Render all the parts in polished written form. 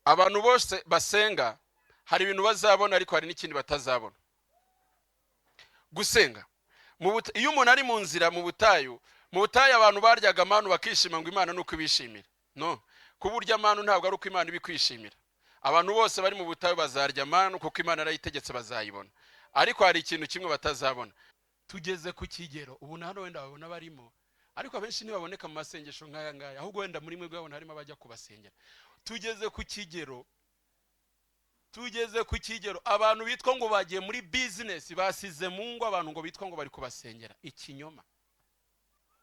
abantu bose basenga hari ibintu bazabona ariko hari n'ikindi batazabona. Gusenga iyo umuntu ari mu nzira mu butayu abantu baryaga amanu bakishima ngo Imana nuko ibishimira. No, kuburya amanu ntabwo ari uko Imana ibikwishimira. Abantu bose bari mu butayu bazarya amanu kuko Imana arayitegetse bazayibona, ariko hari ikintu kimwe batazabona. Tugeze ku kigero ubu hano wenda babona barimo, ariko abenshi ntibaboneka mu masengesho nk'aya ngaya, ahubwo wenda muri mwe babona harimo abajya kubasengera. Tugeze ku kigero abantu bitwa ngo bagiye muri business basize mu ngo abantu ngo bitwa ngo bari kubasengera. Ikinyoma.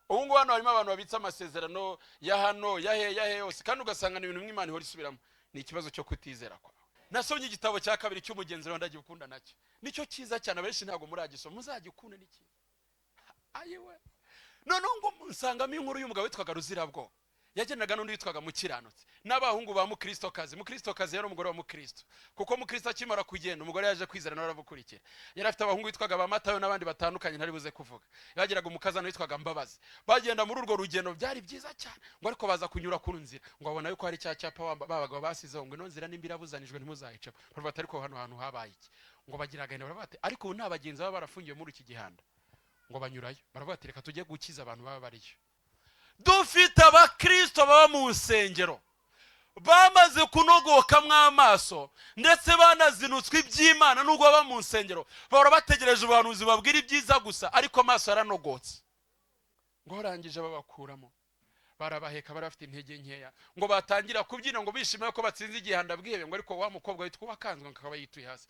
Ubu ngo hano harimo abantu babitsa amasezerano ya hano ya he yose, kandi ugasanga ibintu mw'Imana ihora isubiramo. Ni ikibazo cyo kutizera kwawe. Nasomye igitabo cya kabiri cy'umugenzi wa ndagikunda nacyo. Nicyo cyiza cyane, abenshi ntabwo muragisoma, muzagikunda niki. Ayiwe. None ngo nsangamo inkuru y'umugabo witwaga Ruzirabwo. Yagendaga n'undi witwaga Mukiranutsi. N'abahungu ba Mukristokazi. Mukristokazi yari umugore wa Mukristo. Kuko Mukristo akimara kugenda, umugore yaje kwizera n'arabukurikira. Yari afite abahungu witwaga ba Matayo n'abandi batandukanye ntari buze kuvuga. Yagiraga umukazana witwaga Mbabazi. Bagenda muri urwo rugendo byari byiza cyane. Ngo ariko baza kunyura ku nzira. Ngo abona yuko hari cyapa babaga basizeho ngo ino nzira nimbirabuzanijwe ntimuzayica. Baravuga ariko hano hantu habaye iki? Ngo bagiraga ine baravuga ariko nta bagenzi baba barafungiye muri iki gihanda. Ngo banyurayo. Baravuga reka tujye gukiza abantu baba bariyo. Dufite abakristo baba mu nsengero bamaze kunogoka mw'amaso ndetse banazinutswe iby'Imana nubwo baba mu nsengero bahora bategereje ubuhanuzi babwira ibyiza gusa, ariko amaso yaranogotse. Ngo rangije babakuramo barabaheka barafite intege nkeya, ngo batangira kubyina ngo bishimiye ko batsinze igihanda bwihebe. Ngo ariko wa mukobwa witwa wakanzwe akaba yituye hasi.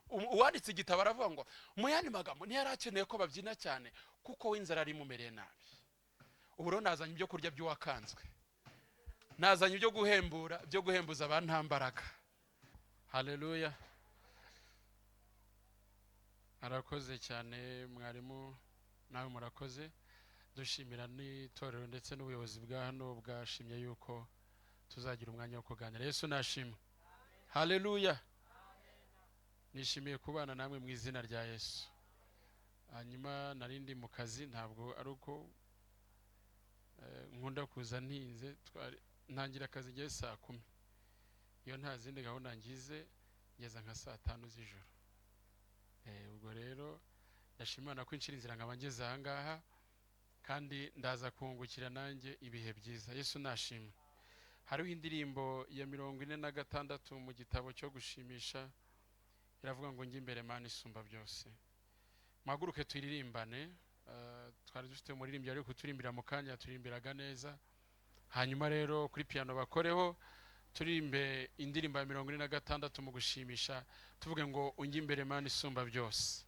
Uwanditse igitabo aravuga ngo mu yandi magambo ntiyarakeneye ko babyina cyane kuko w'inzara ari mumereye nabi. Uburo nazanye ibyo kurya by'uwakanzwe, nazanye ibyo guhembura, byo guhembuza abantambaraga. Haleluya. Arakoze cyane mwarimu, nawe murakoze. Dushimira n'itorero ndetse n'ubuyobozi bwa hano bwashimye yuko tuzagira umwanya wo kuganira. Yesu nashimwe. Haleluya. Nishimiye kubana namwe mu izina rya Yesu. Hanyuma narindi mu kazi, ntabwo ari uko nkunda kuza ntinze. Ntangira akazi ngiye saa 10. Iyo nta zindi gahunda ngize ngeza nka saa 5 z'ijoro. Ubwo rero ndashimana ko inshira inzira nkaba ngeze aha ngaha, kandi ndaza kungukira nanjye ibihe byiza. Yesu nashimwe. Hariho indirimbo ya 46 mu gitabo cyo gushimisha iravuga ngo njye imbere Mana isumba byose. Maguruke turirimbane. Twari dufite umuririmbyi ari kuturimbira mu kanya, turirimbiraga neza. Hanyuma rero kuri piano bakoreho turimbe indirimbo ya 46 mu gushimisha tuvuge ngo unjye imbere Mana isumba byose.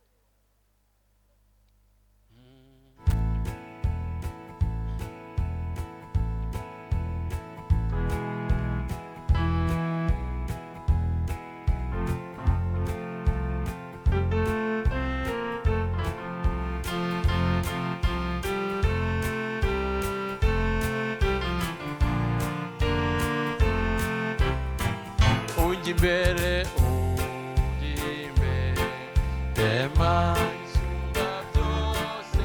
Imbere Mana isumba byose,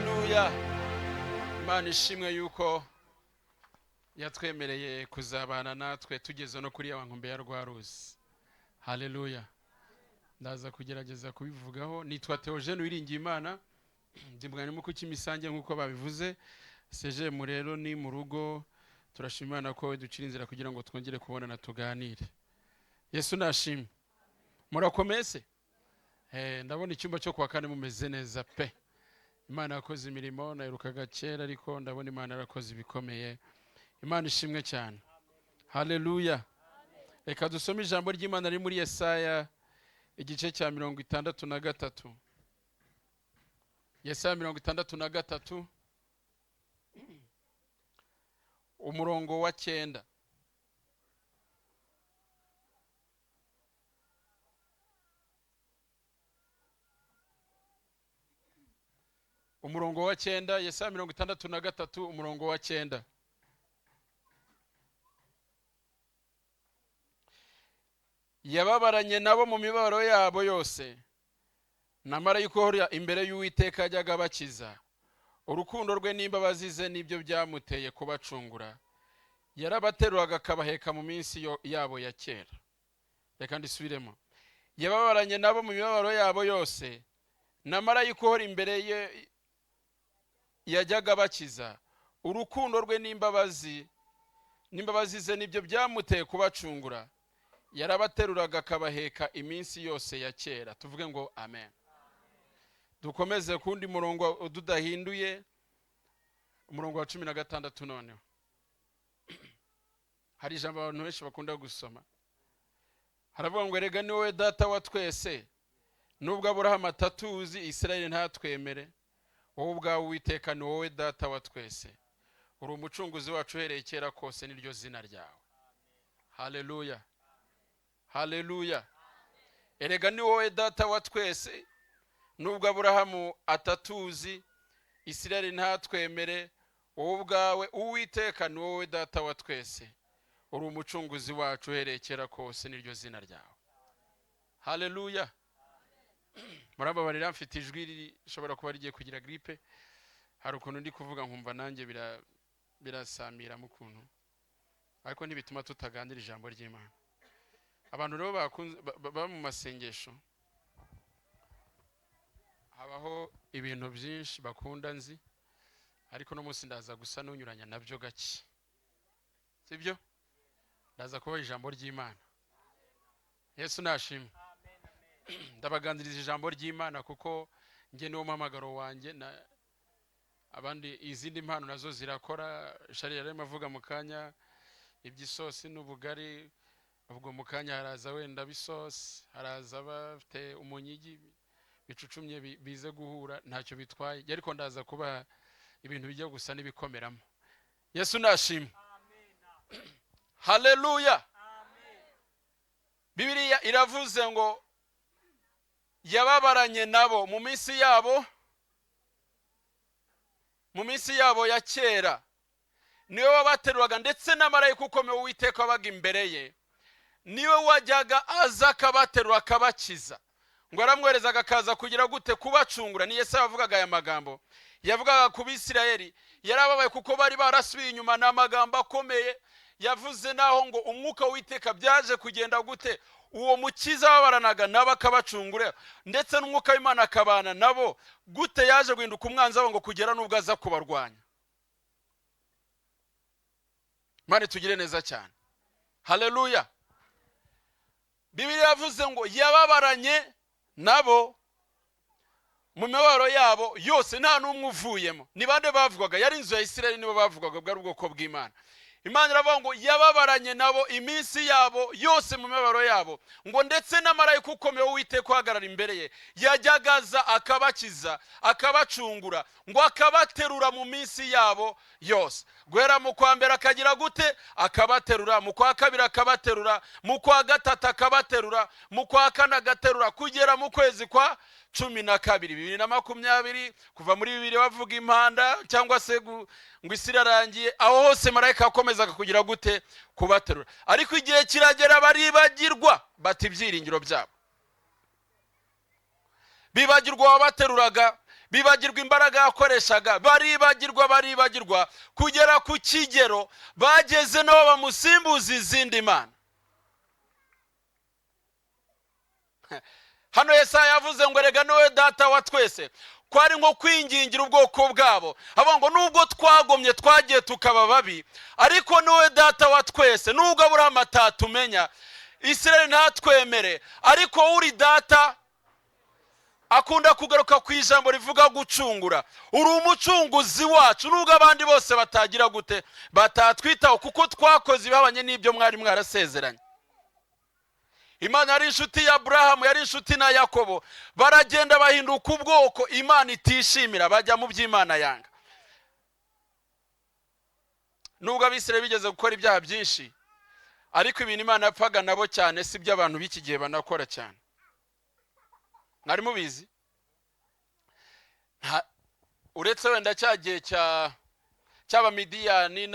haleluya. Imana ishimwe yuko yatwemereye kuzabana natwe tugeze no kuri ya nkombe ya Rwaruzi. Haleluya. Ndaza kugerageza kubivugaho. Nitwa Theogene wiringiye Imana, ndi mwarimu ku Kimisange nkuko babivuze. Segem rero ni mu rugo, turashima Imana ko ducira inzira kugira ngo twongere kubonana tuganire. Yesu nashimwe. Murakomeze? Ndabona icyumba cyo kwa kane mumeze neza pe. Imana yakoze imirimo, nayirukaga kera ariko ndabona Imana yarakoze ibikomeye. Imana ishimwe cyane. Haleluya. Reka dusome ijambo ry'Imana riri muri Yesaya igice cya 63. Yesaya 63 umurongo wa 9. Umurongo wa 9, Yesaya 63 umurongo wa 9. Yababaranye nabo mu mibabaro yabo yose, na marayika uhora imbere y'Uwiteka ajyaga bakiza. Urukundo rwe n'imbabazi ze nibyo byamuteye kubacungura. Yarabateruraga akabaheka mu minsi yabo ya kera. Reka ndisubiremo. Yababaranye nabo mu mibabaro yabo yose, na marayika uhora imbere ye yajyaga bakiza. Urukundo rwe n'imbabazi ze nibyo byamuteye kubacungura. Yarabateruraga akabaheka iminsi yose ya kera. Tuvuge ngo amen. Dukomeze kundi murongo ududahinduye, umurongo wa 16 noneho. Hari ijambo abantu benshi bakunda gusoma. Haravuga ngo erega ni wowe data wa twese, nubwo Aburahamu atatuzi, Isirayeli ntatwemere, wowe ubwawe Uwiteka ni wowe data wa twese. Uri umucunguzi wacu uhereye kera kose, niryo zina ryawe. Haleluya. Haleluya. Erega ni wowe data wa twese, nubwo Aburahamu atatuzi, Isirayeli ntatwemere, wowe ubwawe Uwiteka ni wowe data wa twese. Uri umucunguzi wacu uhereye kera kose, niryo zina ryawe. Haleluya. Murababarira mfite ijwi rishobora kuba rigiye kugira gripe. Hari ukuntu ndi kuvuga nkumva nanjye birasamira mu kuntu, ariko ntibituma tutaganira ijambo ry'Imana. Abantu rero baba mu masengesho, habaho ibintu byinshi bakunda nzi, ariko no munsi ndaza gusa n'unyuranya nabyo gake. Sibyo? Ndaza kuba ijambo ry'Imana. Yesu nashimwe. Ndabaganiriza ijambo ry'Imana kuko nge niwo mpamagaro wanjye, na abandi izindi mpano nazo zirakora. Shari yarema avuga mu kanya iby'isosi n'ubugari, ubwo mu kanya haraza wenda bisosi, haraza bafite umunyigi bicucumye bize guhura, ntacyo bitwaye. Ariko ndaza kuba ibintu bijya gusa n'ibikomeramo. Yesu nashimwe. Haleluya. Bibiliya iravuze ngo yababaranye nabo mu minsi yabo ya kera, niwe wabateruraga, ndetse na marayika ukomeye Uwiteka wabaga imbere ye niwe wajyaga aza akabaterura akabakiza. Ngo aramwerezaga akaza kugira gute? Kubacungura. Ni Yesaya yavugaga aya magambo. Yavugaga ku Bisirayeli, yarababaye kuko bari barasubiye inyuma. Na magambo akomeye yavuze naho ngo umwuka w'Uwiteka byaje kugenda gute? Uwo mukiza wabaranaga nabo akabacungura, ndetse n'umwuka w'Imana akabana nabo. Gute yaje guhinduka umwanzi wabo ngo kugera nubwo aza kubarwanya? Mane tugire neza cyane. Haleluya. Bibiliya yavuze ngo yababaranye nabo mu mibabaro yabo yose, nta n'umwe uvuyemo. Ni bande bavugaga? Yari inzu ya Isirayeli, nibo bavugaga, bwari ubwoko bw'Imana. Imana iravuga ngo yababaranye nabo iminsi yabo yose mu mibabaro yabo, ngo ndetse na marayika ukomeye Uwiteka uhagarara imbere ye yajyagaza akabakiza akabacungura, ngo akabaterura mu minsi yabo yose. Guhera mu kwa mbere akagira gute? Akabaterura. Mu kwa kabiri akabaterura. Mu kwa gatatu akabaterura. Mu kwa kane agaterura, kugera mu kwezi kwa 12 2020, kuva muri 2 bavuga impanda cyangwa se ngo isi irarangiye, aho hose marayika akomezaga kugira gute? Kubaterura. Ariko igihe kiragera baribagirwa, bati ibyiringiro byabo. Bibagirwa wabateruraga, bibagirwa imbaraga yakoreshaga, baribagirwa kugera ku kigero bageze nabo bamusimbuza izindi mana. Hano Yesaya yavuze ngo rega nowe data wa twese, kwari nko kwingingira ubwoko bwabo, avuga ngo nubwo twagomye twagiye tukaba babi, ariko nowe data wa twese, nubwo Aburahamu atatumenya, Isirayeli ntatwemere, ariko uri data. Akunda kugaruka ku ijambo rivuga gucungura. Uri umucunguzi wacu, nubwo abandi bose batagira gute, batatwitaho, kuko twakoze ibihabanye n'ibyo mwari mwarasezeranye. Imana yari inshuti ya Aburahamu, yari inshuti na Yakobo, baragenda bahinduka ubwoko Imana itishimira, bajya mu by'Imana yanga. Nubwo Abisirayeli bigeze gukora ibyaha byinshi, ariko ibintu Imana yapfaga nabo cyane si byo abantu b'iki gihe banakora cyane. Mwari mubizi? Uretse wenda cyagiye cy'Abamidiyani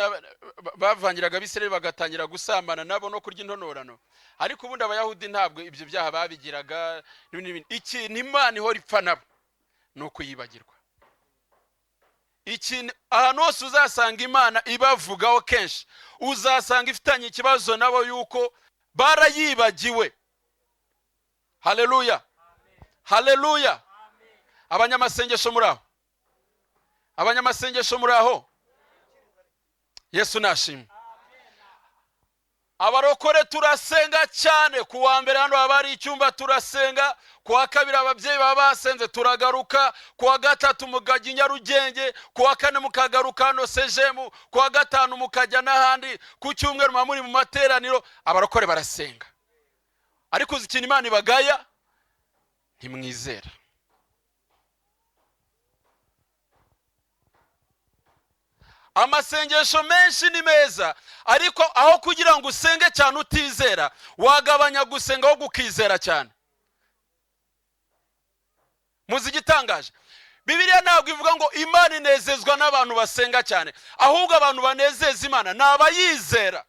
bavangiraga Abisirayeli bagatangira gusambana nabo no kurya intonorano, ariko ubundi Abayahudi ntabwo ibyo byaha babigiraga. Ikintu Imana ihora ipfa nabo ni ukuyibagirwa. Ikintu ahantu hose uzasanga Imana ibavugaho kenshi, uzasanga ifitanye ikibazo nabo yuko barayibagiwe. Haleluya, haleluya. Abanyamasengesho muri aho, abanyamasengesho muri aho, Yesu nashimwe. Abarokore turasenga cyane. Ku wa mbere hano habari icyumba turasenga, ku wa kabiri ababyeyi baba basenze turagaruka, ku wa gatatu mukajya Nyarugenge, ku wa kane mukagaruka hano Sejemu, ku wa gatanu mukajya n'ahandi, ku cyumweru muba muri mu materaniro. Abarokore barasenga, ariko uzi ikintu Imana ibagaya? Ntimwizera. Amasengesho menshi ni meza, ariko aho kugira ngo usenge cyane utizera, wagabanya gusenga aho gukizera cyane. Muzi igitangaje? Bibiliya ntabwo ivuga ngo Imana inezezwa n'abantu basenga cyane, ahubwo abantu banezeza Imana ni abayizera.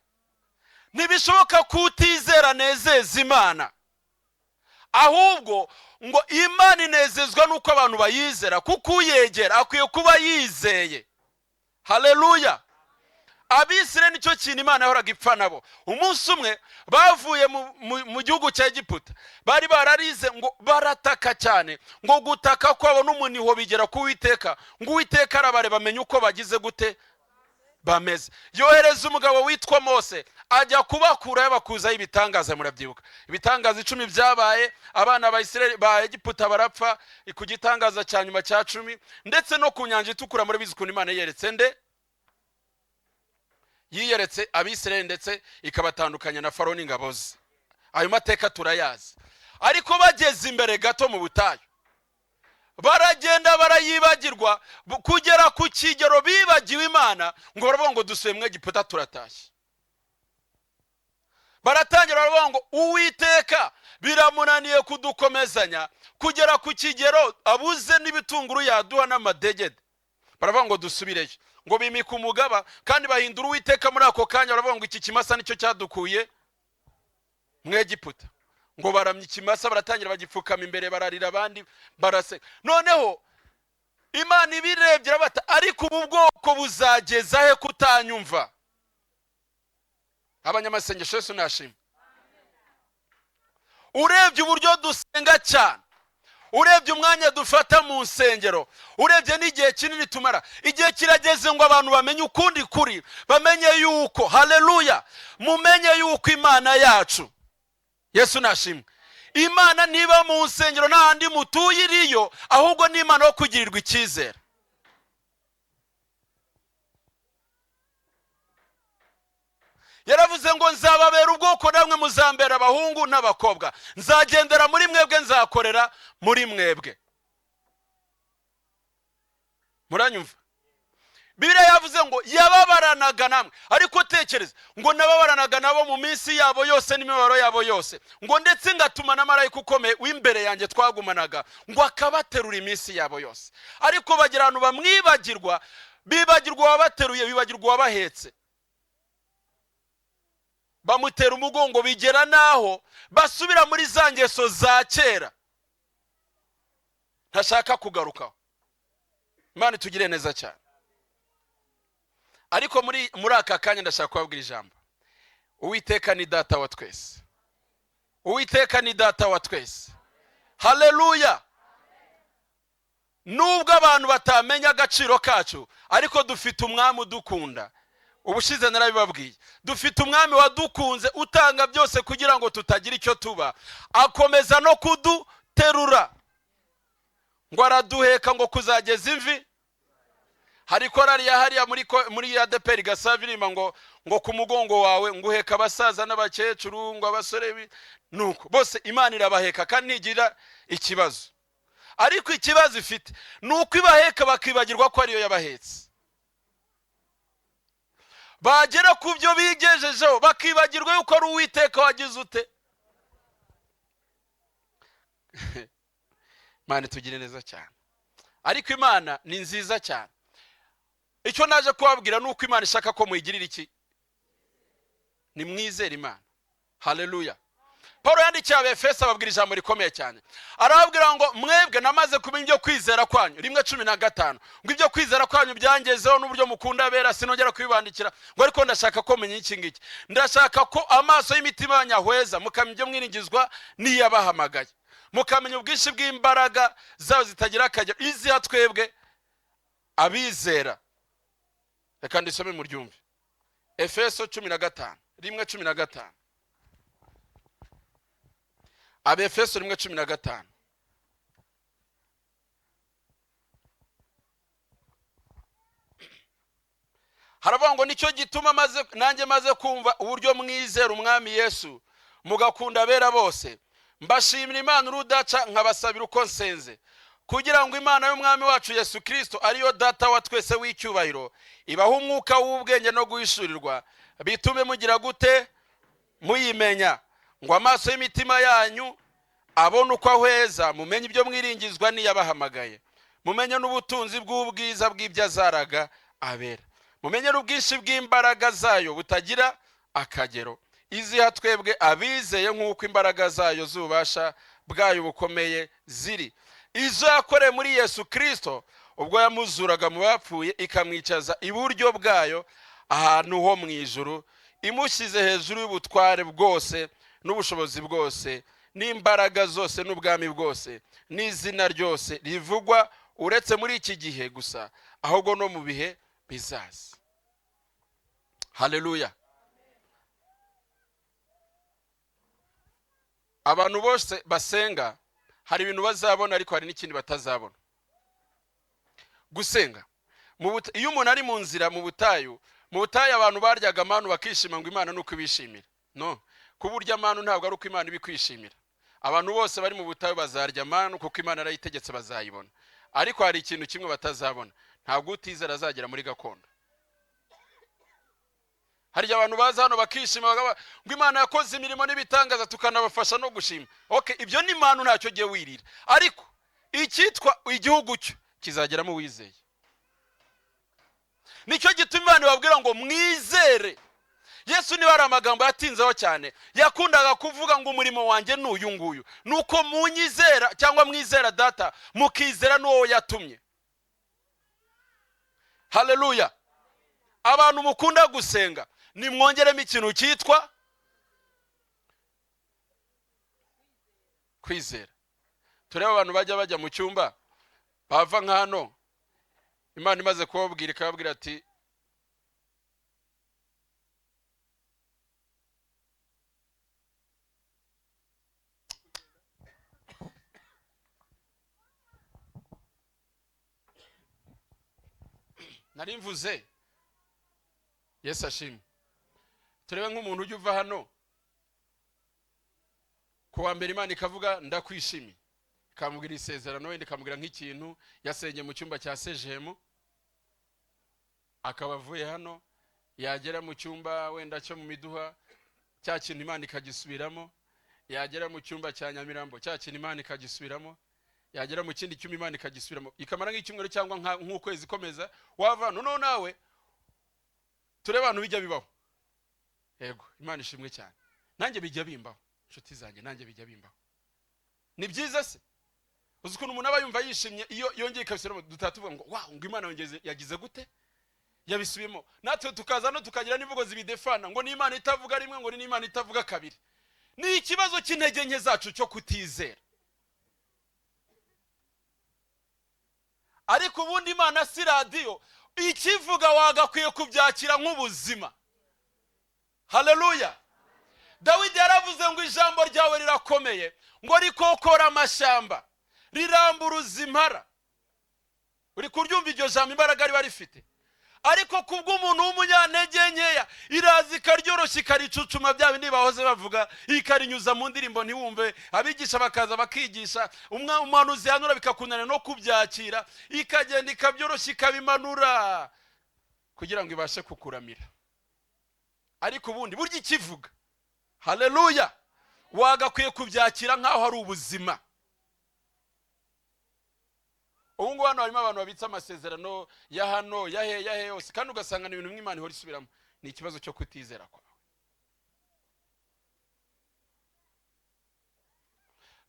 Ntibishoboka ko utizera nezeza Imana, ahubwo ngo Imana inezezwa nuko abantu bayizera, kuko uyegera akwiye kuba yizeye. Haleluya. Abisirayeli nicyo kintu Imana yahoraga ipfa nabo. Umunsi umwe bavuye mu gihugu cya Egiputa, bari bararize ngo barataka cyane, ngo gutaka kwabo n'umuniho bigera ku Uwiteka, ngo Uwiteka arabareba amenye uko bagize gute bameze. Yohereza umugabo witwa Mose ajya kubakura yabakuzaho ibitangaza. Murabyibuka ibitangaza 10 byabaye, abana ba Isirayeli ba Egiputa barapfa ku gitangaza cya nyuma cya 10, ndetse no ku nyanja itukura. Muri bizi kuntu Imana yeretse nde? Yiyeretse Abisirayeli, ndetse ikabatandukanya na Farawo n'ingabo ze. Ayo mateka turayazi. Ariko bageze imbere gato mu butayu, baragenda barayibagirwa, kugera ku kigero bibagiwe Imana, ngo baravuga ngo dusuye mu Egiputa turatashye. Baratangira baravuga ngo Uwiteka biramunaniye kudukomezanya, kugera ku kigero abuze n'ibitunguru yaduha n'amadegede. Baravuga ngo dusubireyo, ngo bimika umugaba, kandi bahindura Uwiteka muri ako kanya. Baravuga ngo iki kimasa nicyo cyadukuye mu Egiputa. Ngo baramye ikimasa, baratangira bagipfukama imbere, bararira, abandi barasenga. Noneho Imana ibirebye bata, ariko ubu bwoko buzageza he kutanyumva? Abanyamasengesho Yesu nashimwe. Urebye uburyo dusenga cyane, urebye umwanya dufata mu nsengero, urebye n'igihe kinini tumara, igihe kirageze ngo abantu bamenye ukundi kuri, bamenye yuko, haleluya, mumenye yuko Imana yacu, Yesu nashimwe, Imana niba mu nsengero n'ahandi mutuye iriyo, ahubwo ni Imana yo kugirirwa icyizere. Yaravuze ngo nzababera ubwoko, namwe muzambera abahungu n'abakobwa, nzagendera muri mwebwe, nzakorera muri mwebwe. Muranyumva? Bibiliya yavuze ngo yababaranaga namwe, ariko tekereza ngo nababaranaga nabo mu minsi yabo yose n'imibabaro yabo yose, ngo ndetse ngatuma na marayika ukomeye w'imbere yanjye twagumanaga, ngo akabaterura iminsi yabo yose. Ariko bagira abantu bamwibagirwa, bibagirwa wabateruye, bibagirwa wabahetse, bamutera umugongo, bigera naho basubira muri za ngeso za kera ntashaka kugarukaho. Imana itugire neza cyane. Ariko muri aka kanya ndashaka kubabwira ijambo. Uwiteka ni data wa twese. Uwiteka ni data wa twese. Haleluya. Nubwo abantu batamenya agaciro kacu, ariko dufite umwami udukunda. Ubushize narabibabwiye, dufite umwami wadukunze utanga byose kugira ngo tutagira icyo tuba, akomeza no kuduterura ngo araduheka ngo kuzageza imvi. Hari korari yahariya muri ADEPR gasabirima ngo ku mugongo wawe nguheka abasaza n'abakecuru ngo abasore nuko bose Imana irabaheka kandi ntigira ikibazo. Ariko ikibazo ifite nuko ibaheka bakibagirwa ko ariyo yabahetse. Bagera ku byo bigejejeho bakibagirwa yuko ari Uwiteka wagize ute. Imana tugire neza cyane. Ariko Imana ni nziza cyane. Icyo naje kubabwira nuko Imana ishaka ko muyigirira iki? Ni mwizere Imana. Haleluya. Paulo yandikiye Abefeso ababwira ijambo rikomeye cyane. Arababwira ngo mwebwe namaze kumenya ibyo kwizera kwanyu. 1:15 ngo ibyo kwizera kwanyu byangezeho n'uburyo mukunda abera sinongera kwibandikira ngo ariko ndashaka ko menya iki ngiki. Ndashaka ko amaso y'imitima yanyahweza mukamenya ibyo mwiringizwa niyabahamagaye. Mukamenya ubwinshi bw'imbaraga zawo zitagira akagero iziha twebwe abizera. Reka ndisome mu ryumve. Efeso 15 1:15. Abefeso 1:15. Haravuga ngo nicyo gituma nanjye maze kumva uburyo mwizera umwami Yesu mugakunda abera bose, mbashimira Imana urudaca nkabasabira uko nsenze, kugira ngo Imana y'umwami wacu Yesu Kristo ariyo data wa twese w'icyubahiro ibaha umwuka w'ubwenge no guhishurirwa, bitume mugira gute muyimenya, ngo amaso y'imitima yanyu abone uko ahweza, mumenye ibyo mwiringizwa niyabahamagaye, mumenye n'ubutunzi bw'ubwiza bw'ibyo azaraga abera, mumenye n'ubwinshi bw'imbaraga zayo butagira akagero iziha twebwe abizeye nk'uko imbaraga zayo z'ububasha bwayo bukomeye ziri, izo yakoreye muri Yesu Kristo ubwo yamuzuraga mu bapfuye ikamwicaza iburyo bwayo ahantu ho mu ijuru, imushyize hejuru y'ubutware bwose n'ubushobozi bwose n'imbaraga zose n'ubwami bwose n'izina ryose rivugwa uretse muri iki gihe gusa ahubwo no mu bihe bizaza. Haleluya. Abantu bose basenga hari ibintu bazabona ariko hari n'ikindi batazabona. Gusenga iyo umuntu ari mu nzira mu butayu abantu baryaga amanu bakishima ngo Imana nuko ibishimira. No, kuburya amanu ntabwo ari uko Imana ibikwishimira. Abantu bose bari mu butayu bazarya amanu kuko Imana arayitegetse bazayibona. Ariko hari ikintu kimwe batazabona, ntabwo utizera azagera muri gakondo. Hari abantu baza hano bakishima ngo Imana yakoze imirimo n'ibitangaza tukanabafasha no gushima. Okay, ibyo ni Imana ntacyo giye wirira. Ariko icyitwa igihugu cyo kizageramo wizeye. Nicyo gituma Imana babwira ngo mwizere. Yesu niba ari amagambo yatinzeho cyane, yakundaga kuvuga ngo umurimo wanjye n'uyu nguyu, nuko munyizera cyangwa mwizera data mukizera n'uwo yatumye. Haleluya. Abantu mukunda gusenga nimwongeremo ikintu cyitwa kwizera. Tureba abantu bajya mu cyumba bava nka hano, Imana imaze kubabwira ikababwira ati nari mvuze Yesu ashimwe. Turebe nk'umuntu ujya uva hano kuwa mbere Imana ikavuga ndakwishimiye, ikamubwira isezerano wenda ikamubwira nk'ikintu yasengeye mu cyumba cya Sejemu, akaba avuye hano yagera mu cyumba wenda cyo mu Miduha cya kintu Imana ikagisubiramo, yagera mu cyumba cya Nyamirambo cya kintu Imana ikagisubiramo, yagera mu kindi cyumba Imana ikagisubiramo, ikamara nk'icyumweru cyangwa nk'ukwezi komeza wava none nawe. Turebe abantu bijya bibaho. Yego, Imana ishimwe cyane. Nanjye bijya bimbaho. Inshuti zanjye nanjye bijya bimbaho. Ni byiza se? uzi ukuntu umuntu aba yumva yishimye iyo yongeye ikabisubiramo, tutatuvuga ngo wow, ngo Imana yagize gute, yabisubiyemo. Natwe tukaza no tukagira n'imvugo zibidefana ngo ni Imana itavuga rimwe, ngo ni Imana itavuga kabiri. Ni ikibazo cy'intege nke zacu cyo kutizera. Ariko ubundi Imana si radiyo, ikivuga wagakwiye kubyakira nk'ubuzima. Haleluya. Dawidi yaravuze ngo ijambo ryawe rirakomeye, ngo rikokora amashyamba, riramburuza impara. Uri kuryumva iryo jambo imbaraga riba rifite. Ariko kubw'umuntu w'umunyantege nkeya iraza ikaryoroshya ikaricucuma, bya bindi bahoze bavuga, ikarinyuza mu ndirimbo ntiwumve, abigisha bakaza bakigisha, umuhanuzi yanura bikakunanira no kubyakira, ikagenda ikabyoroshya ikabimanura kugira ngo ibashe kukuramira. Ariko ubundi burya ikivuga, haleluya, wagakwiye kubyakira nk'aho ari ubuzima. Ubu ngubu hano harimo abantu babitse amasezerano ya hano, ya he yose, kandi ugasanga ni ibintu bimwe Imana ihora isubiramo. Ni ikibazo cyo kutizera kwawe.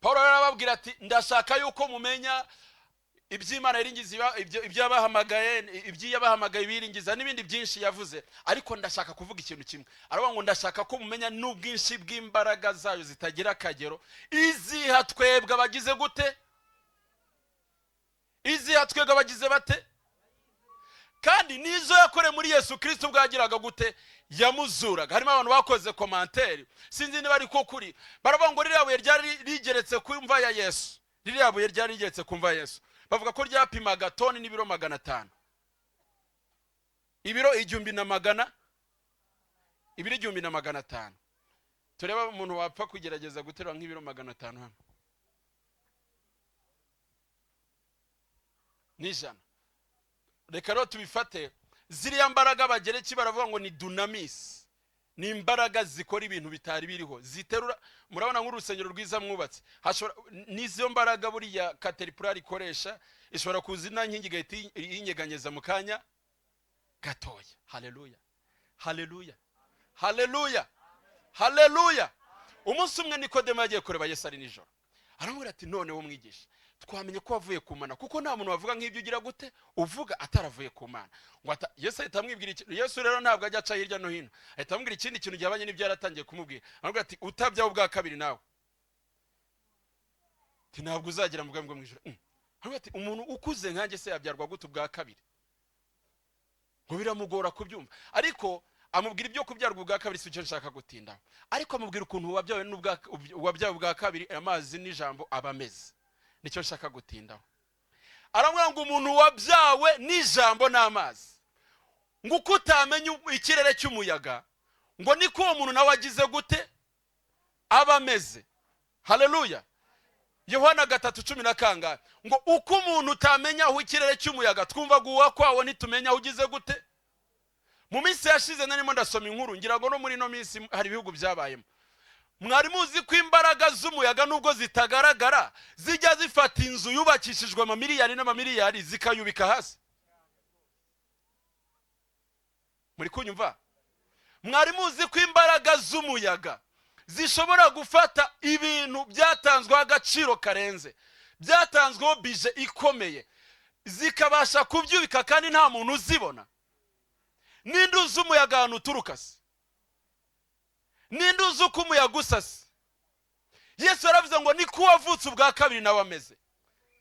Paulo arababwira ati ndashaka yuko mumenya iby'Imana iringiza, ibyo yabahamagaye, ibyo yabahamagaye biringiza n'ibindi byinshi yavuze. Ariko ndashaka kuvuga ikintu kimwe, aravuga ngo ndashaka ko mumenya n'ubwinshi bw'imbaraga zayo zitagira akagero, iziha twebwe abagize gute, iziha twebwe abagize bate. Kandi nizo yakore muri Yesu Kristo bwagiraga gute, yamuzuraga. Harimo abantu bakoze commentaire, sinzi niba ari ko kuri, baravuga ngo ririya buye ryari rigeretse ku mva ya Yesu, ririya buye ryari rigeretse ku mva ya Yesu, bavuga ko ryapimaga toni n'ibiro 500, ibiro 1,500, ibiro 1,500. Tureba umuntu wapfa kugerageza guterura nk'ibiro 500 hano n'ijana. Reka rero tubifate, ziriya mbaraga bagereki baravuga ngo ni dunamis, ni imbaraga zikora ibintu bitari biriho, ziterura. Murabona nk'urusengero rwiza mwubatse, n'izo mbaraga buriya caterpillar ikoresha, ishobora kuzina nkingi gahita yinyeganyeza mu kanya gatoya. Haleluya, haleluya, haleluya, haleluya. Umunsi umwe Nikodemo yagiye kureba Yesu ari nijoro, aramubwira ati none wo mwigisha, twamenye ko wavuye ku Mana, kuko nta muntu wavuga nk'ibyo ugira gute uvuga ataravuye ku Mana. Ngo Yesu ahita amwibwira ikintu. Yesu rero ntabwo ajya aca hirya no hino, ahita amubwira ikindi kintu gihebanye n'ibyo yaratangiye kumubwira. Aramubwira ati utabyaho ubwa kabiri nawe ati ntabwo uzagira mu bwami bwo mu ijuru. Aramubwira ati umuntu ukuze nkanjye se yabyarwa gute ubwa kabiri? Ngo biramugora kubyumva. Ariko amubwira ibyo kubyarwa ubwa kabiri si cyo nshaka gutindaho, ariko amubwira ukuntu wabyawe ubwa kabiri, amazi n'ijambo abameze, nicyo nshaka gutindaho. Aramubwira ngo umuntu wabyawe n'ijambo n'amazi, ngo uko utamenya ikirere cy'umuyaga, ngo niko uwo muntu nawe agize gute aba ameze. Haleluya. Yohana 3:10 ngo uko umuntu utamenya aho ikirere cy'umuyaga, twumva guwa kwawo nitumenya aho ugize gute. Mu minsi yashize narimo ndasoma inkuru, ngira ngo no muri no minsi hari ibihugu byabayemo. Mwari muzi ko imbaraga z'umuyaga nubwo zitagaragara zijya zifata inzu yubakishijwe amamiliyari n'amamiliyari zikayubika hasi? Muri kunyumva? Mwari muzi ko imbaraga z'umuyaga zishobora gufata ibintu byatanzwe agaciro karenze, byatanzweho bije ikomeye, zikabasha kubyubika kandi nta muntu uzibona? Ninde uzi umuyaga ahantu uturuka se? Ninde uzi uko umuyaga usase? Yesu yaravuze ngo niko wavutse ubwa kabiri nawe ameze.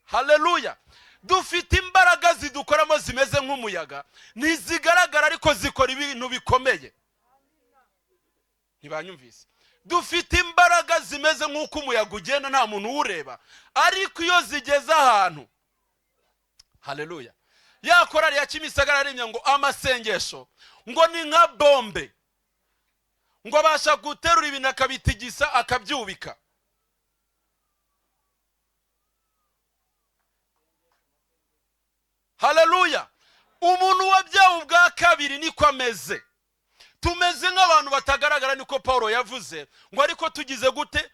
Haleluya. Dufite imbaraga zidukoramo zimeze nk'umuyaga, ntizigaragara ariko zikora ibintu bikomeye. Ntibanyumvise? Dufite imbaraga zimeze nk'uko umuyaga ugenda nta muntu uwureba, ariko iyo zigeze ahantu, haleluya, ya korari ya Kimisagara yarimye ngo amasengesho ngo ni nka bombe, ngo abasha guterura ibintu akabitigisa akabyubika. Haleluya. Umuntu wabyawe ubwa kabiri niko ameze. Tumeze nk'abantu batagaragara, niko Paulo yavuze, ngo ariko tugize gute,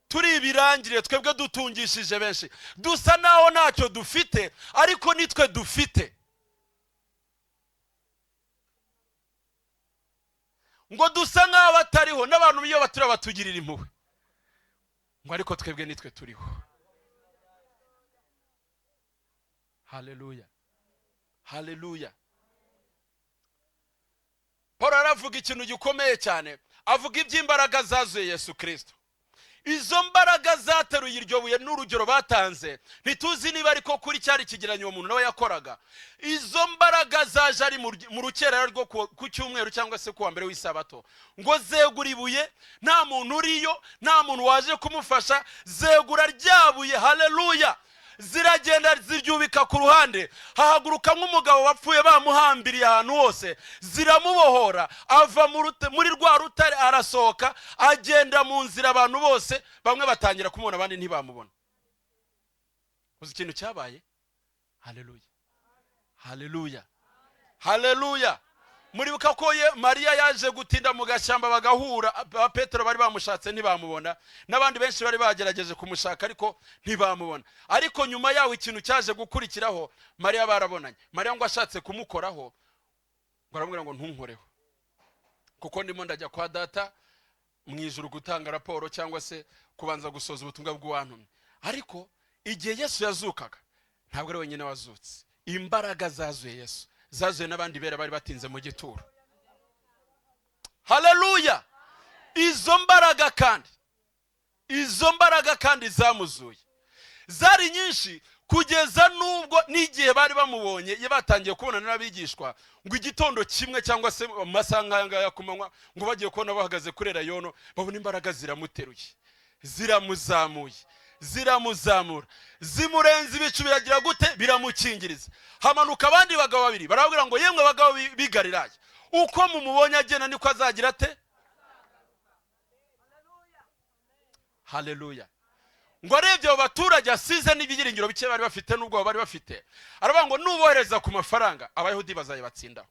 turi ibirangire, twebwe dutungishije benshi, dusa naho ntacyo dufite ariko nitwe dufite. Ngo dusa nk'aho batariho, n'abantu iyo batura batugirira impuhwe, ngo ariko twebwe nitwe turiho. haleluya, haleluya. Paul aravuga ikintu gikomeye cyane, avuga iby'imbaraga zazuye Yesu Kristo. Izo mbaraga zateruye iryo buye n'urugero batanze, ntituzi niba ariko kuri cyari kigeranyo umuntu nawe yakoraga. Izo mbaraga zaje ari mu rukerera rwo ku cyumweru cyangwa se kuwa mbere w'isabato, ngo zegura ibuye, nta muntu uriyo, nta muntu waje kumufasha, zegura ryabuye, haleluya. Ziragenda ziryubika ku ruhande, hahaguruka nk'umugabo wapfuye bamuhambiriye ahantu hose, ziramubohora, ava muri rwa rutare, arasohoka, agenda mu nzira, abantu bose bamwe batangira kumubona abandi ntibamubona. Uzi ikintu cyabaye? Haleluya, haleluya, haleluya. Muribuka ko Mariya yaje gutinda mu gashyamba bagahura, Petero bari bamushatse ntibamubona, n'abandi benshi bari bagerageje kumushaka ariko ntibamubona. Ariko nyuma yaho ikintu cyaje gukurikiraho, Mariya barabonanye. Mariya ngo ashatse kumukoraho, ngo aramubwira ngo ntunkoreho, kuko ndimo ndajya kwa data mu ijuru gutanga raporo cyangwa se kubanza gusoza ubutumwa bw'uwantumye. Ariko igihe Yesu yazukaga, ntabwo ari wenyine wazutse. Imbaraga zazuye Yesu zazuye n'abandi bera bari batinze mu gituro. Haleluya. Izo mbaraga kandi zamuzuye zari nyinshi, kugeza nubwo n'igihe bari bamubonye batangiye kubonana n'abigishwa, ngo igitondo kimwe cyangwa se amasanga ngaya kumanywa, ngo bagiye kubona bahagaze kuri Rayono, babona imbaraga ziramuteruye, ziramuzamuye, ziramuzamura, zimurenze ibicu, biragira gute? Biramukingiriza. Hamanuka abandi bagabo babiri, barabwira ngo yemwe bagabo b'i Galilaya, uko mumubonye agenda niko azagira ate? Haleluya. Ngo arebye abo baturage asize n'ibyiringiro bike bari bafite n'ubwo bari bafite, aravuga ngo nubohereza ku mafaranga abayahudi bazayibatsindaho,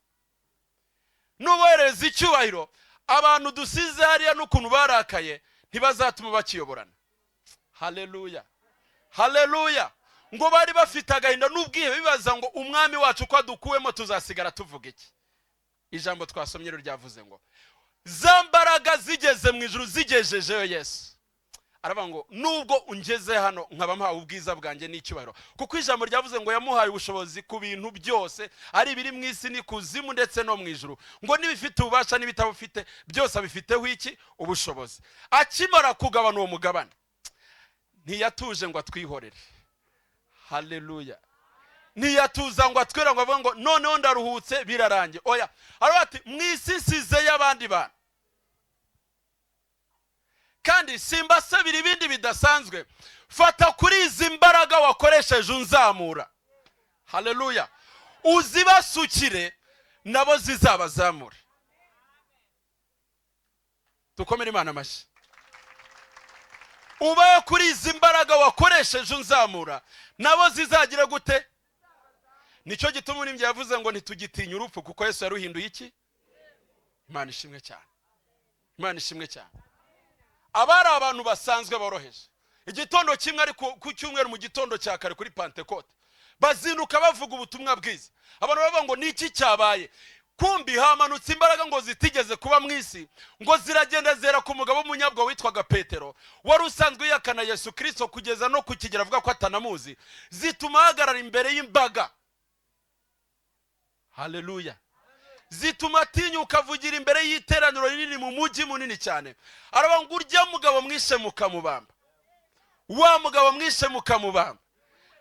nubohereza icyubahiro abantu dusize hariya n'ukuntu barakaye ntibazatuma bakiyoborana. Haleluya, haleluya. Ngo bari bafite agahinda n'ubwihe, bibaza ngo umwami wacu ko adukuwemo tuzasigara tuvuga iki? Ijambo twasomye ryavuze ngo za mbaraga zigeze mu ijuru zigejejeyo Yesu, aravuga ngo nubwo ungeze hano nkaba mpawe ubwiza bwanjye n'icyubahiro, kuko ijambo ryavuze ngo yamuhaye ubushobozi ku bintu byose, ari ibiri mu isi n'ikuzimu ndetse no mu ijuru, ngo nibifite ububasha n'ibitabufite byose abifiteho iki? Ubushobozi. Akimara kugabana uwo mugabane, ntiyatuje ngo atwihorere. Haleluya. Ntiyatuza ngo atwere ngo avuga ngo noneho ndaruhutse birarangiye. Oya, aravuga ati mwisi nsize y'abandi bantu, kandi simbasabira ibindi bidasanzwe, fata kuri izi mbaraga wakoresheje unzamura. Haleluya. Uzibasukire nabo zizabazamura. Dukomere Imana amashyi. Ubaye kuri izi mbaraga wakoresheje unzamura nabo zizagira gute? Nicyo gituma umuririmbyi yavuze ngo ntitugitinya urupfu, kuko Yesu yaruhinduye iki? Imana ishimwe cyane, Imana ishimwe cyane. Abari abantu basanzwe boroheje, igitondo kimwe ari ku cyumweru mu gitondo cya kare kuri Pentecote, bazinduka bavuga ubutumwa bwiza. Abantu bavuga ngo niki cyabaye? Kumbi hamanutse imbaraga ngo zitigeze kuba mu isi, ngo ziragenda zera ku mugabo w'umunyabwo witwaga Petero, wari usanzwe yakana Yesu Kristo kugeza no kukigera avuga ko atanamuzi, zituma ahagarara imbere y'imbaga. Haleluya. Zituma atinyuka avugira imbere y'iteraniro rinini mu mujyi munini cyane, aravuga ngo urya mugabo mwishe mukamubamba, wa mugabo mwishe mukamubamba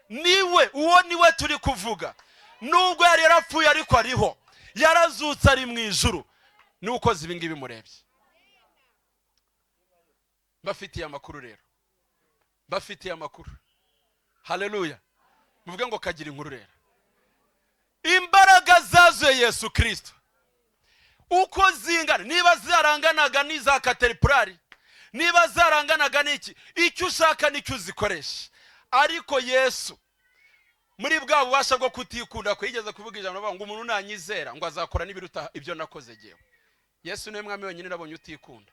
niwe, uwo niwe turi kuvuga. Nubwo yari yarapfuye ariko ariho, yarazutse ari mu ijuru, ni ukoze ibi ngibi murebye. Bafitiye amakuru rero, bafitiye amakuru. Haleluya. Muvuge ngo kagira inkuru rero. Imbaraga zazuye Yesu Kristo uko zingana, niba zaranganaga n'iza kateripurari, niba zaranganaga n'iki, icyo ushaka nicyo uzikoresha. Ariko Yesu muri bwa bubasha bwo kutikunda ko yigeze kuvuga ijambo ngo umuntu nanyizera ngo azakora n'ibiruta ibyo nakoze jewe. Yesu niwe mwami wenyine nabonye utikunda.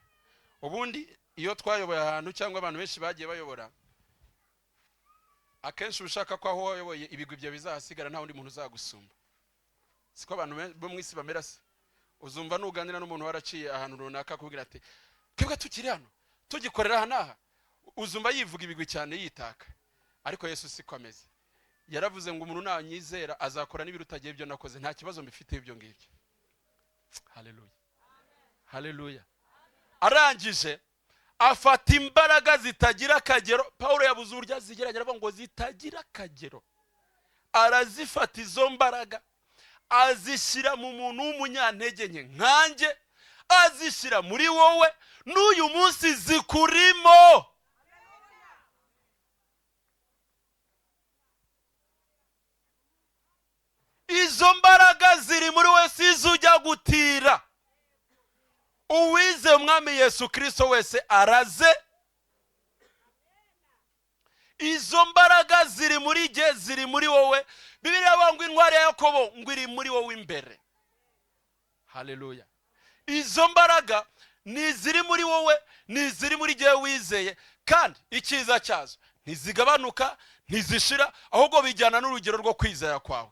Ubundi iyo twayoboye ahantu cyangwa abantu benshi bagiye bayobora, akenshi ushaka ko aho wayoboye ibigwi bya bizahasigara nta wundi muntu uzagusumba. Siko abantu bo mu isi bamera se. Uzumva nuganira n'umuntu waraciye ahantu runaka kugira ati twebwe tukiri hano tugikorera hanaha, uzumva yivuga ibigwi cyane yitaka. Ariko Yesu siko ameze. yaravuze ngo umuntu nanyizera azakora n'ibirutagiye ibyo nakoze, nta kibazo mbifite ibyo ngibyo. Haleluya, haleluya. Arangije afata imbaraga zitagira akagero. Paulo yabuze uburyo azigeragera avuga ngo zitagira akagero, arazifata izo mbaraga azishyira mu muntu w'umunyantege nke nkanjye, azishyira muri wowe, n'uyu munsi zikurimo. Izo mbaraga ziri muri we, sizo ujya gutira. Uwize umwami Yesu Kristo wese araze. Izo mbaraga ziri muri jye, ziri muri wowe. Bibiliya ivuga ngo intwari ya Yakobo ngo iri muri wowe imbere. Haleluya. Izo mbaraga ni ziri muri wowe, ni ziri muri jye wizeye, kandi icyiza cyazo ntizigabanuka, ntizishira, ahubwo bijyana n'urugero rwo kwizera kwawe.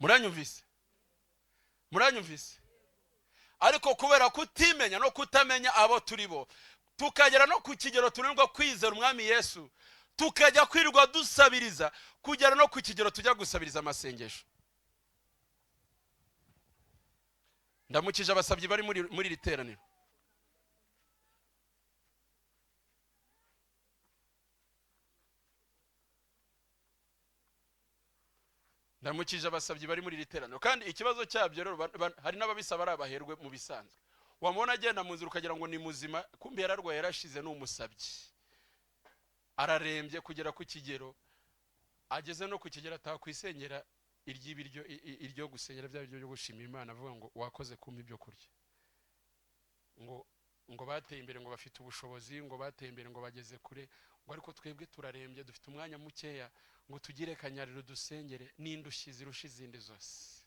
Muranyumvise? Muranyumvise? Ariko kubera kutimenya no kutamenya abo turi bo, tukagera no ku kigero tunanirwa kwizera umwami Yesu, tukajya kwirirwa dusabiriza, kugera no ku kigero tujya gusabiriza amasengesho. Ndamukije abasabyi bari muri riteraniro. Ndamukije abasabyi bari muri riteraniro. Kandi ikibazo cyabyo rero, hari n'ababisaba ari abaherwe mu bisanzwe. Wamubona agenda mu nzira ukagira ngo ni muzima, kumbe yararwaye yarashize n'umusabyi. Ararembye kugera ku kigero, ageze no ku kigero atakwisengera iry'ibiryo, iryo gusengera bya biryo byo gushimira Imana, avuga ngo wakoze kumpa ibyo kurya. Ngo bateye imbere, ngo bafite ubushobozi, ngo bateye imbere, ngo bageze kure, ngo ariko twebwe turarembye, dufite umwanya mukeya, ngo tugire kanyariro dusengere, n'indushyi zirusha izindi zose.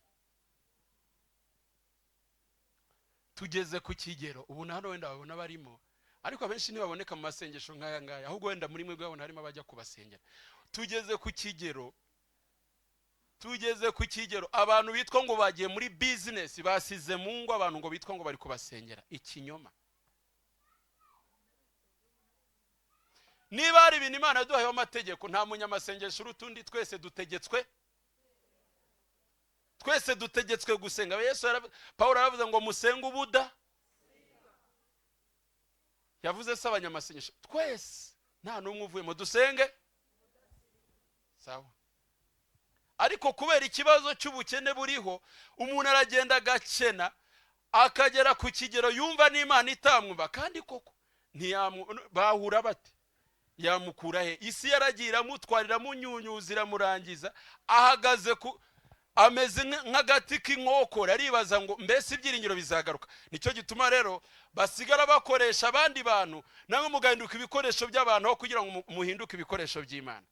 Tugeze ku kigero ubu hano wenda babona barimo, ariko abenshi ntibaboneka mu masengesho nk'aya ngaya, ahubwo wenda muri mwe babona harimo abajya kubasengera. Tugeze ku kigero abantu bitwa ngo bagiye muri business, basize mu ngo abantu ngo bitwa ngo bari kubasengera. Ikinyoma. Niba hari ibintu Imana yaduhayeho amategeko, nta munyamasengesho urutundi, twese dutegetswe gusenga. Yesu Paulo aravuze ngo musenge ubuda. Yavuze se abanyamasengesho twese nta n'umwe uvuyemo dusenge. Sawa. Ariko kubera ikibazo cy'ubukene buriho, umuntu aragenda agakena, akagera ku kigero yumva n'Imana itamwumva, kandi koko bahura bate? Yamukura he? Isi yaragira mutwarira munyunyuzira murangiza, ahagaze ameze nk'agati k'inkokora, aribaza ngo mbese ibyiringiro bizagaruka. Nicyo gituma rero basigara bakoresha abandi bantu, namwe mugahinduka ibikoresho by'abantu aho kugira ngo muhinduke ibikoresho by'Imana.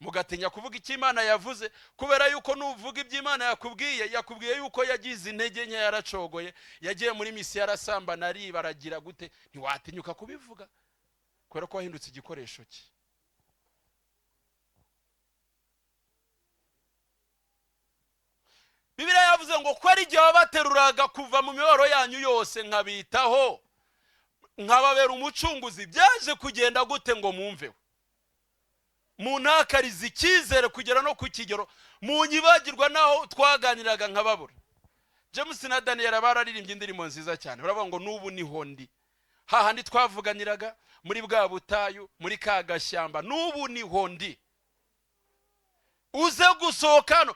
Mugatinya kuvuga icyo Imana yavuze, kubera yuko nuvuga iby'Imana yakubwiye yuko yagize intege nke, yaracogoye, yagiye muri misi, yarasambana, baragira gute, ntiwatinyuka kubivuga kubera ko wahindutse igikoresho cye. Bibiliya yavuze ngo ko ari igihe wabateruraga kuva mu mibabaro yanyu yose, nkabitaho, nkababera umucunguzi, byaje kugenda gute ngo mumveho? Muntakariza icyizere kugera no ku kigero munyibagirwa naho twaganiraga nkababura. James na Daniel bararirimbye indirimbo nziza cyane, baravuga ngo n'ubu niho ndi, hahandi twavuganiraga muri bwa butayu, muri ka gashyamba, n'ubu niho ndi. Uze gusohoka hano.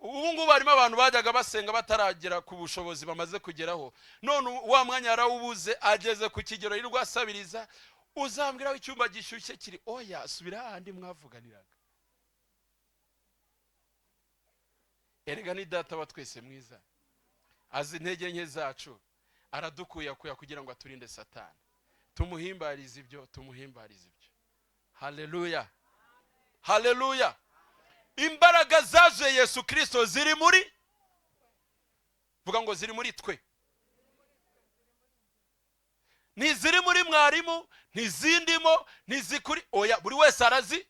Ubu ngubu harimo abantu bajyaga basenga bataragera ku bushobozi bamaze kugeraho, none wa mwanya yarawubuze, ageze ku kigero yirirwa asabiriza. Uzambwiraho icyumba gishyushye kiri, oya subira handi mwavuganiraga. Erega ni data wa twese mwiza, azi intege nke zacu, aradukuyakuya kugira ngo aturinde Satani. Tumuhimbarize ibyo, tumuhimbarize ibyo. Haleluya, haleluya. Imbaraga zaje Yesu Kristo ziri muri, vuga ngo ziri muri twe. Ntiziri muri mwarimu, ntizindimo, ntizikuri, oya buri wese arazi.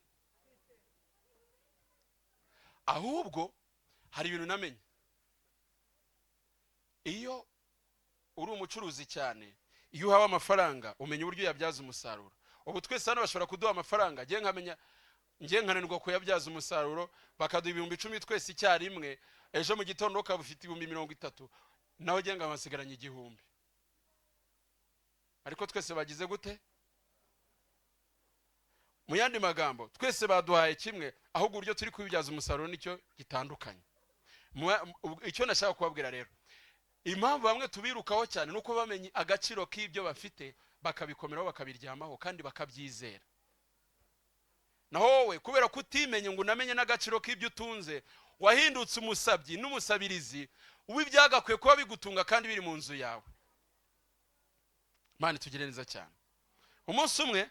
Ahubwo hari ibintu namenye, iyo uri umucuruzi cyane, iyo uhawe amafaranga umenya uburyo yabyaza umusaruro. ubu twese hano bashobora kuduha amafaranga ngiye nkananirwa kuyabyaza umusaruro bakaduha 10,000 twese icyarimwe, ejo mu gitondo ukaba ufite 30,000 nawe genga amasigaranye 1,000. ariko twese bagize gute? Mu yandi magambo twese baduhaye kimwe, ahubwo uburyo turi kubibyaza umusaruro nicyo gitandukanye. Icyo nashaka kubabwira rero, impamvu bamwe tubirukaho cyane nuko bamenye agaciro k'ibyo bafite, bakabikomeraho bakabiryamaho kandi bakabyizera. Naho wowe kubera kutimenye ngo unamenye n'agaciro k'ibyo utunze, wahindutse umusabyi n'umusabirizi w'ibyagakwiye kuba bigutunga kandi biri mu nzu yawe. Imana itugire neza cyane. Umunsi umwe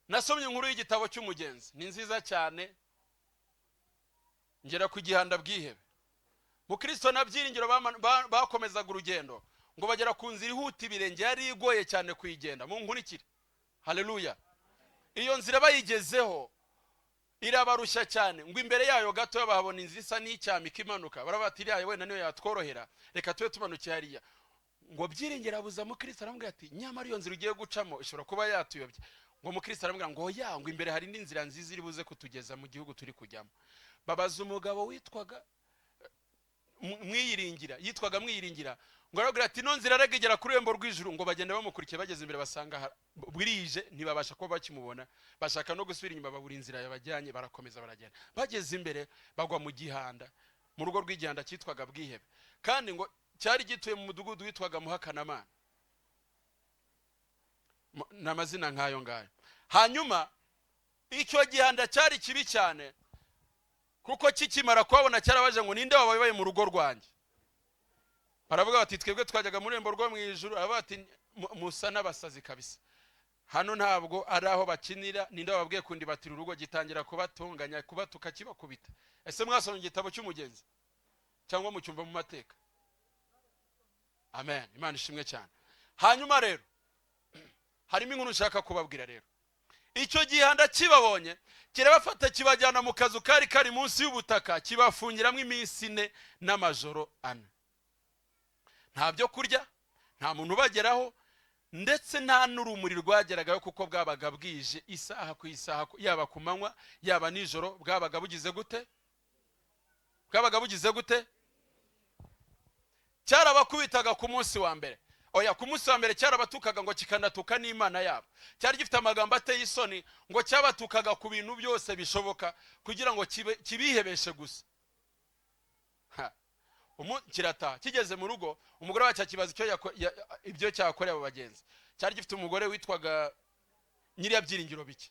nasomye inkuru y'igitabo cy'umugenzi, ni nziza cyane, ngera ku gihanda bwihebe. Mukristo na byiringiro bakomezaga urugendo ngo bagera ku nzira ihuta ibirenge, yari igoye cyane kuyigenda. Munkurikire. Haleluya. Iyo nzira bayigezeho irabarushya cyane, ngo imbere yayo gato bahabona inzira isa n'icyami kimanuka. Barabatiri yayo wenda niyo yatworohera, reka tube tumanukiye hariya. Ngo byiringiro abuza mukristo aramubwira ati nyamara iyo nzira ugiye gucamo ishobora kuba yatuyobye. Ngo mukristo aramubwira ngo ya, ngo imbere hari indi nzira nziza iri buze kutugeza mu gihugu turi kujyamo. Babaza umugabo witwaga Mwiyiringira, ngo arabwira ati no nzira regegera kuri rembo rw'ijuru. Ngo bagenda bamukurikiye, bageze imbere basanga bwirije, ntibabasha kuba bakimubona, bashaka no gusubira inyuma, babura inzira yabajyanye, barakomeza baragenda. Bageze imbere bagwa mu gihanda, mu rugo rw'igihanda cyitwaga Bwihebe, kandi ngo cyari gituye mu mudugudu witwaga Muhakanamana, n'amazina nk'ayo ngayo. Hanyuma icyo gihanda cyari kibi cyane, kuko kikimara kubabona cyarabaje ngo ninde wabaye mu rugo rwanjye. Baravuga bati twebwe twajyaga muri rembo rwo mu ijuru. Aravuga ati musa n'abasazi kabisa, hano ntabwo ari aho bakinira. Ninde wababwiye kundi batira urugo? Gitangira kubatunganya, kubatuka, kibakubita. Ese mwasomye igitabo cy'umugenzi cyangwa mu cyumva mu mateka? Amen, Imana ishimwe cyane. Hanyuma rero harimo inkuru nshaka kubabwira rero. Icyo gihanda kibabonye kirabafata, kibajyana mu kazu kari munsi y'ubutaka, kibafungiramo iminsi 4 n'amajoro 4. Nta byo kurya, nta muntu ubageraho, ndetse nta n'urumuri rwageragayo kuko bwabaga bwije isaha ku isaha, yaba ku manywa yaba nijoro. Bwabaga bugize gute? Cyarabakubitaga ku munsi wa mbere. Oya, ku munsi wa mbere cyarabatukaga ngo kikanatuka n'Imana yabo. Cyari gifite amagambo ateye isoni ngo cyabatukaga ku bintu byose bishoboka kugira ngo kibihebeshe gusa. Kirata kigeze mu rugo, umugore wacu akibaza ibyo cyakoreye abo bagenzi. Cyari gifite umugore witwaga Nyirabyiringiro bike.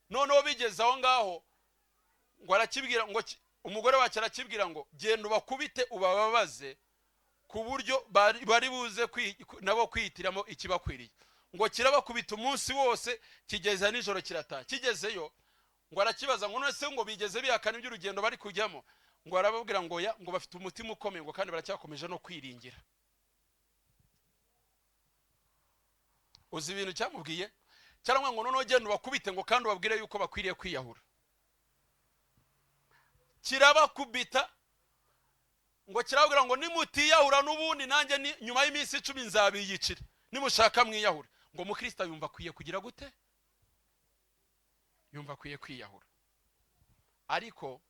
Noneho bigeze aho ngaho ngo arakibwira, ngo umugore wacu arakibwira ngo genda ubakubite ubababaze, ku buryo bari buze nabo kwihitiramo ikibakwiriye. Ngo kirabakubita umunsi wose, kigeza nijoro kirataha. Kigezeyo ngo arakibaza ngo none se ngo bigeze bihakana iby'urugendo bari kujyamo? Ngo arababwira ngo ya, ngo bafite umutima ukomeye, ngo kandi baracyakomeje no kwiringira. Uzi ibintu cyamubwiye? Cyarangwa ngo none genda ubakubite, ngo kandi ubabwire yuko bakwiriye kwiyahura. Kirabakubita, ngo kirababwira ngo nimutiyahura n'ubundi nanjye nyuma y'iminsi 10 nzabiyicira, nimushaka mwiyahura. Ngo mukristo yumva akwiye kugira gute? Yumva akwiye kwiyahura. Ariko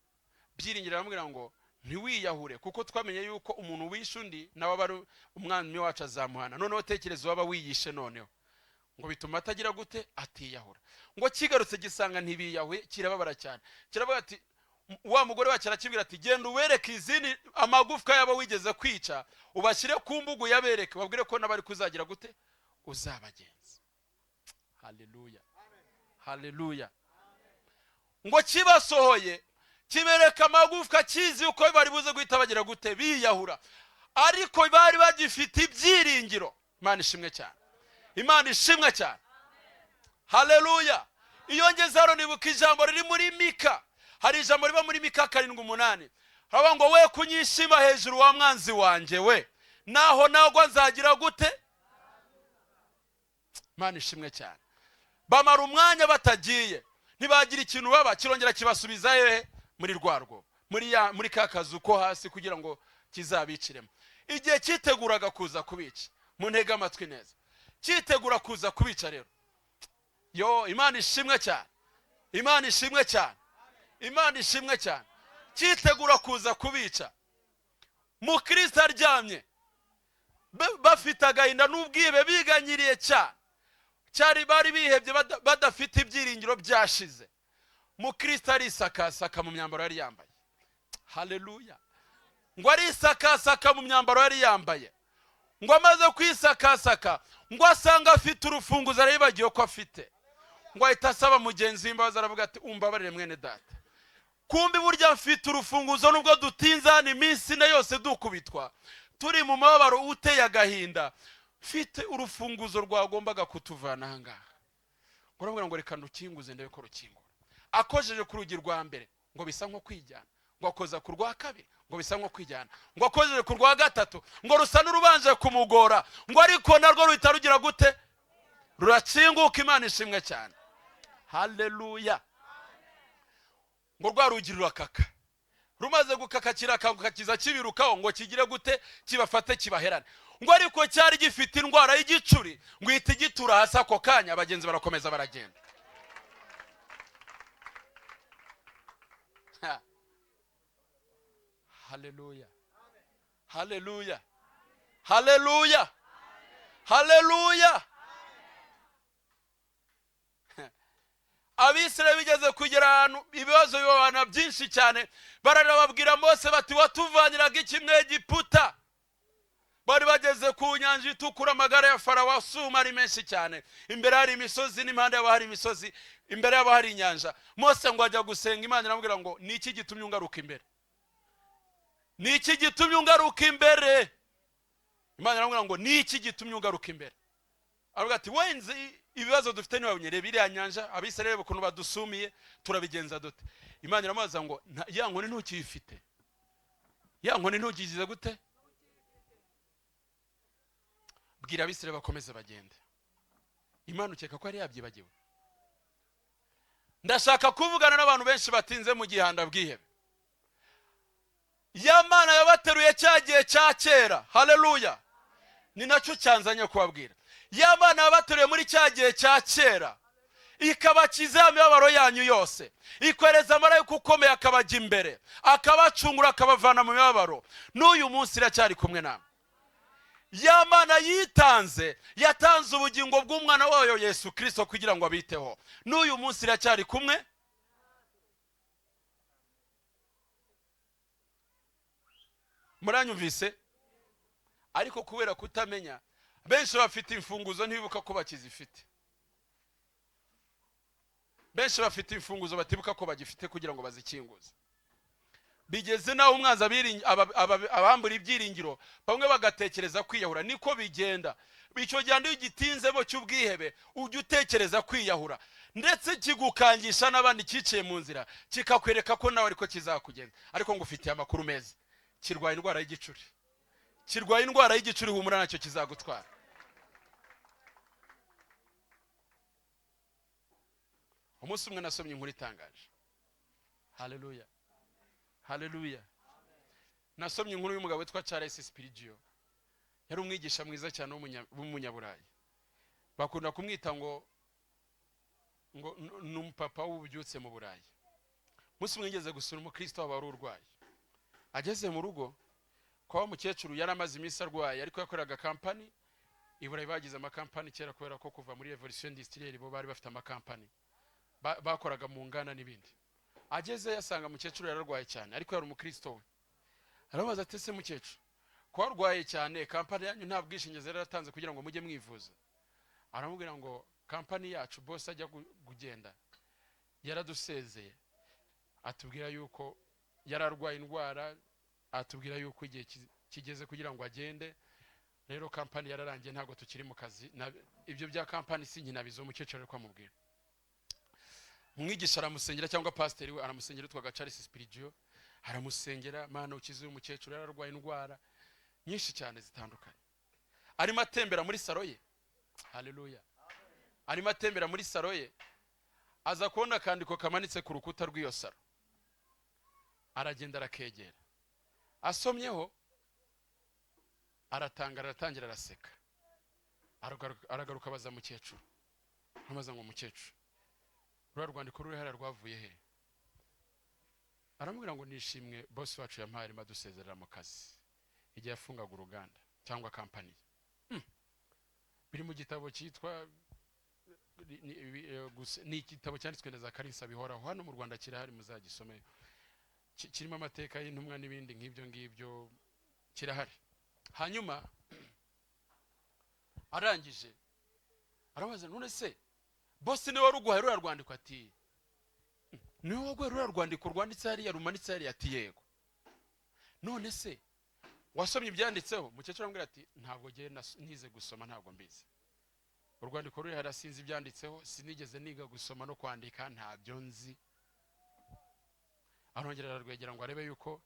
Byiringiro aramubwira ngo ntiwiyahure, kuko twamenye yuko umuntu wishe undi nawe bari umwami wacu azamuhana. Noneho tekereza waba wiyishe, noneho ngo bituma atagira gute? Atiyahura. Ngo kigarutse gisanga ntibiyahuye, kirababara cyane. Kiravuga ati wa mugore wacu arakibwira ati genda ubereke izindi amagufwa yabo wigeze kwica, ubashyire ku mbugu yabereke, babwire ko nabari kuzagira gute? Uzabagenza. Haleluya, haleluya. Ngo kibasohoye kibereka amagufwa, kizi uko bari buze guhita bagira gute? Biyahura. Ariko bari bagifite ibyiringiro. Imana ishimwe cyane, Imana ishimwe cyane. Haleluya. Iyo ngeze hano nibuka ijambo riri muri Mika. Hari ijambo riba muri Mika 7:8. Haba ngo we kunyishima hejuru wa mwanzi wanjye we, naho nagwa nzagira gute? Imana ishimwe cyane. Bamara umwanya batagiye, ntibagira ikintu baba, kirongera kibasubiza hehe? Muri rwarwo, muri kakazu ko hasi, kugira ngo kizabiciremo. Igihe kiteguraga kuza kubica, mu ntege amatwi neza, cyitegura kuza kubica rero. Yo, Imana ishimwe cyane, Imana ishimwe cyane, Imana ishimwe cyane. Cyitegura kuza kubica. Mukristo aryamye bafite agahinda n'ubwibe, biganyiriye cyari bari bihebye badafite ibyiringiro byashize. Mukristo arisakasaka mu myambaro yari yambaye. Haleluya. Ngo arisakasaka mu myambaro yari yambaye. Ngo amaze kwisakasaka, ngo asanga afite urufunguzo, arayibagiye ko afite. Ngo ahita asaba mugenzi w'imbabazi, aravuga ati umbabarire mwene data, kumbi burya mfite urufunguzo, nubwo dutinzana iminsi ne yose dukubitwa turi mu mababaro uteye agahinda, mfite urufunguzo rwagombaga kutuvana aha ngaha. Ngo aramubwira ngo reka ndukinguze ndebe ko rukingura. Akojeje ku rugi rwa mbere, ngo bisa nko kwijyana. Ngo akoza ku rwa kabiri, ngo bisa nko kwijyana. Ngo akojeje ku rwa gatatu, ngo rusa n'urubanje kumugora. Ngo ariko narwo ruhita rugira gute? Rurakinguka. Imana ishimwe cyane. Haleluya. Ngo rwa rugi rurakaka. Rumaze gukaka kirakanguka kiza kibirukaho, ngo kigire gute? Kibafate kibaherane. Ngo ariko cyari gifite indwara y'igicuri, ngo ihita gitura hasi ako kanya. Abagenzi barakomeza baragenda. Haleluya, haleluya, haleluya, haleluya. Abisirayeli bigeze kugera ahantu ibibazo bibabana byinshi cyane, barababwira Mose bati watuvanyiraga iki mu Egiputa? Bari bageze ku nyanja itukura, amagare ya Farawo asuma ari menshi cyane, imbere hari imisozi n'impande yabo hari imisozi, imbere yabo hari inyanja. Mose ngo ajya gusenga Imana, iramubwira ngo niki gitumye ungaruka imbere? Niki gitumye ungaruka imbere? Imana iramubwira ngo niki gitumye ungaruka imbere? Aravuga ati wenzi ibibazo dufite ni wabonye, reba iriya nyanja, Abisirayeli ukuntu badusumiye, turabigenza dute? Imana iramubaza ngo ya nkoni ntukiyifite? Ya nkoni ntugize gute? Bwira Abisirayeli bakomeze bagende. Imana ukeka ko yari yabyibagiwe? Ndashaka kuvugana n'abantu benshi batinze mu gihanda bwihebe. Ya Mana yabateruye cyagiye cya kera. Haleluya. Ni nacyo cyanzanye kubabwira. Ya Mana yabateruye muri cyagiye cya kera, ikabakiza imibabaro yanyu yose, ikwereza marayika ukomeye akabajya imbere, akabacungura, akabavana mu mibabaro. N'uyu munsi iracyari kumwe namwe. Ya Mana yitanze, yatanze ubugingo bw'umwana wayo Yesu Kristo kugira ngo abiteho. N'uyu munsi iracyari kumwe. Muranyumvise? Ariko kubera kutamenya, benshi bafite imfunguzo ntibibuka ko bakizifite. Benshi bafite imfunguzo batibuka ko bagifite kugira ngo bazikinguze. Bigeze naho umwanzi abambura ibyiringiro, bamwe bagatekereza kwiyahura. Niko bigenda. Icyo gihanda iyo gitinzemo cy'ubwihebe, ujya utekereza kwiyahura, ndetse kigukangisha n'abandi kiciye mu nzira, kikakwereka ko nawe ariko kizakugenza. Ariko ngo ufitiye amakuru meza, kirwaye indwara y'igicuri. Kirwaye indwara y'igicuri, humura nacyo kizagutwara. Umunsi umwe nasomye inkuru itangaje. Haleluya, haleluya. Nasomye inkuru y'umugabo witwa Charles Spirigio. Yari umwigisha mwiza cyane w'umunyaburayi. Bakunda kumwita ngo n'umupapa w'ububyutse mu Burayi. Umunsi umwe ngeze gusura umukristo wari urwaye. Ageze mu rugo kwa mukecuru, yari amaze iminsi arwaye, ariko yakoraga kampani. Iburayi bagize amakampani kera kubera ko kuva muri Revolution Industrielle bo bari bafite amakampani, bakoraga mu ngana n'ibindi. Ageze yasanga mukecuru yararwaye cyane, ariko yari umukristo we. Arabaza ati se mukecuru, ko warwaye cyane, kampani yanyu nta bwishingizi yaratanze kugira ngo mujye mwivuza? Aramubwira ngo kampani yacu boss ajya kugenda yaradusezeye, atubwira yuko yararwaye indwara, atubwira yuko igihe kigeze kugira ngo agende, rero kampani yararangiye ntago tukiri mu kazi. Ibyo bya kampani sinkinabizo. Umukecuru ariko amubwira. Umwigisha aramusengera, cyangwa pasiteri we aramusengera, utwaga Charles Spirigio, aramusengera, Mana ukize umukecuru, yararwaye indwara nyinshi cyane zitandukanye. Arimo atembera muri saro ye. Haleluya. Arimo atembera muri saro ye, aza kubona akandiko kamanitse ku rukuta rw'iyo saro. Aragenda arakegera, asomyeho, aratangira araseka. aragaruka baza mukecuru, amaza ngo mukecuru, rwa rwandiko ruri hariya rwavuye he? Aramubwira ngo nishimwe boss wacu yampaye arimo adusezerera mu kazi igihe yafungaga uruganda cyangwa kampani. Biri mu gitabo cyitwa ni igitabo cyanditswe na za Karisa bihoraho, hano mu Rwanda kirahari, muzagisome, kirimo amateka y'intumwa n'ibindi nk'ibyo kirahari. Hanyuma arangije arabaza, none se boss niwe waruguhaye rura rwandiko? Ati niwe waguhaye rura rwandiko rwanditse hariya rumanitse hariya? Ati yego. None se wasomye ibyanditseho? Mukecuru amubwira ati ntabwo giye nize gusoma, ntabwo mbizi. Urwandiko ruri hariya sinzi ibyanditseho, sinigeze niga gusoma no kwandika, ntabyo nzi. Arongera ararwegera ngo arebe yuko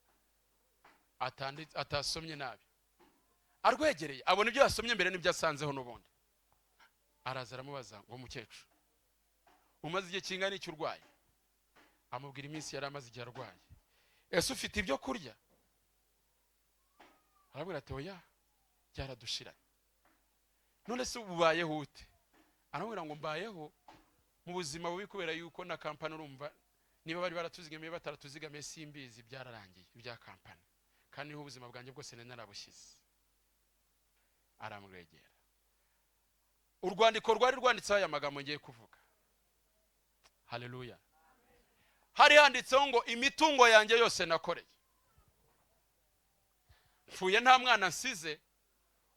atasomye nabi. Arwegereye abona ibyo yasomye mbere n'ibyo asanzeho n'ubundi. Araza aramubaza ngo mukecuru, umaze igihe kingana iki urwaye? Amubwira iminsi yari amaze igihe arwaye. Ese ufite ibyo kurya? Arabwira ati oya, byaradushiranye. None se ubayeho ute? Aramubwira ngo mbayeho mu buzima bubi kubera yuko na kampani urumva niba bari baratuzigamiye bataratuzigamiye simbizi, byararangiye ibya kampani, kandi niho ubuzima bwanjye bwose narabushize. Aramwegera. Urwandiko rwari rwanditseho aya magambo ngiye kuvuga. Haleluya. Hari handitseho ngo imitungo yanjye yose nakoreye, mfuye nta mwana nsize,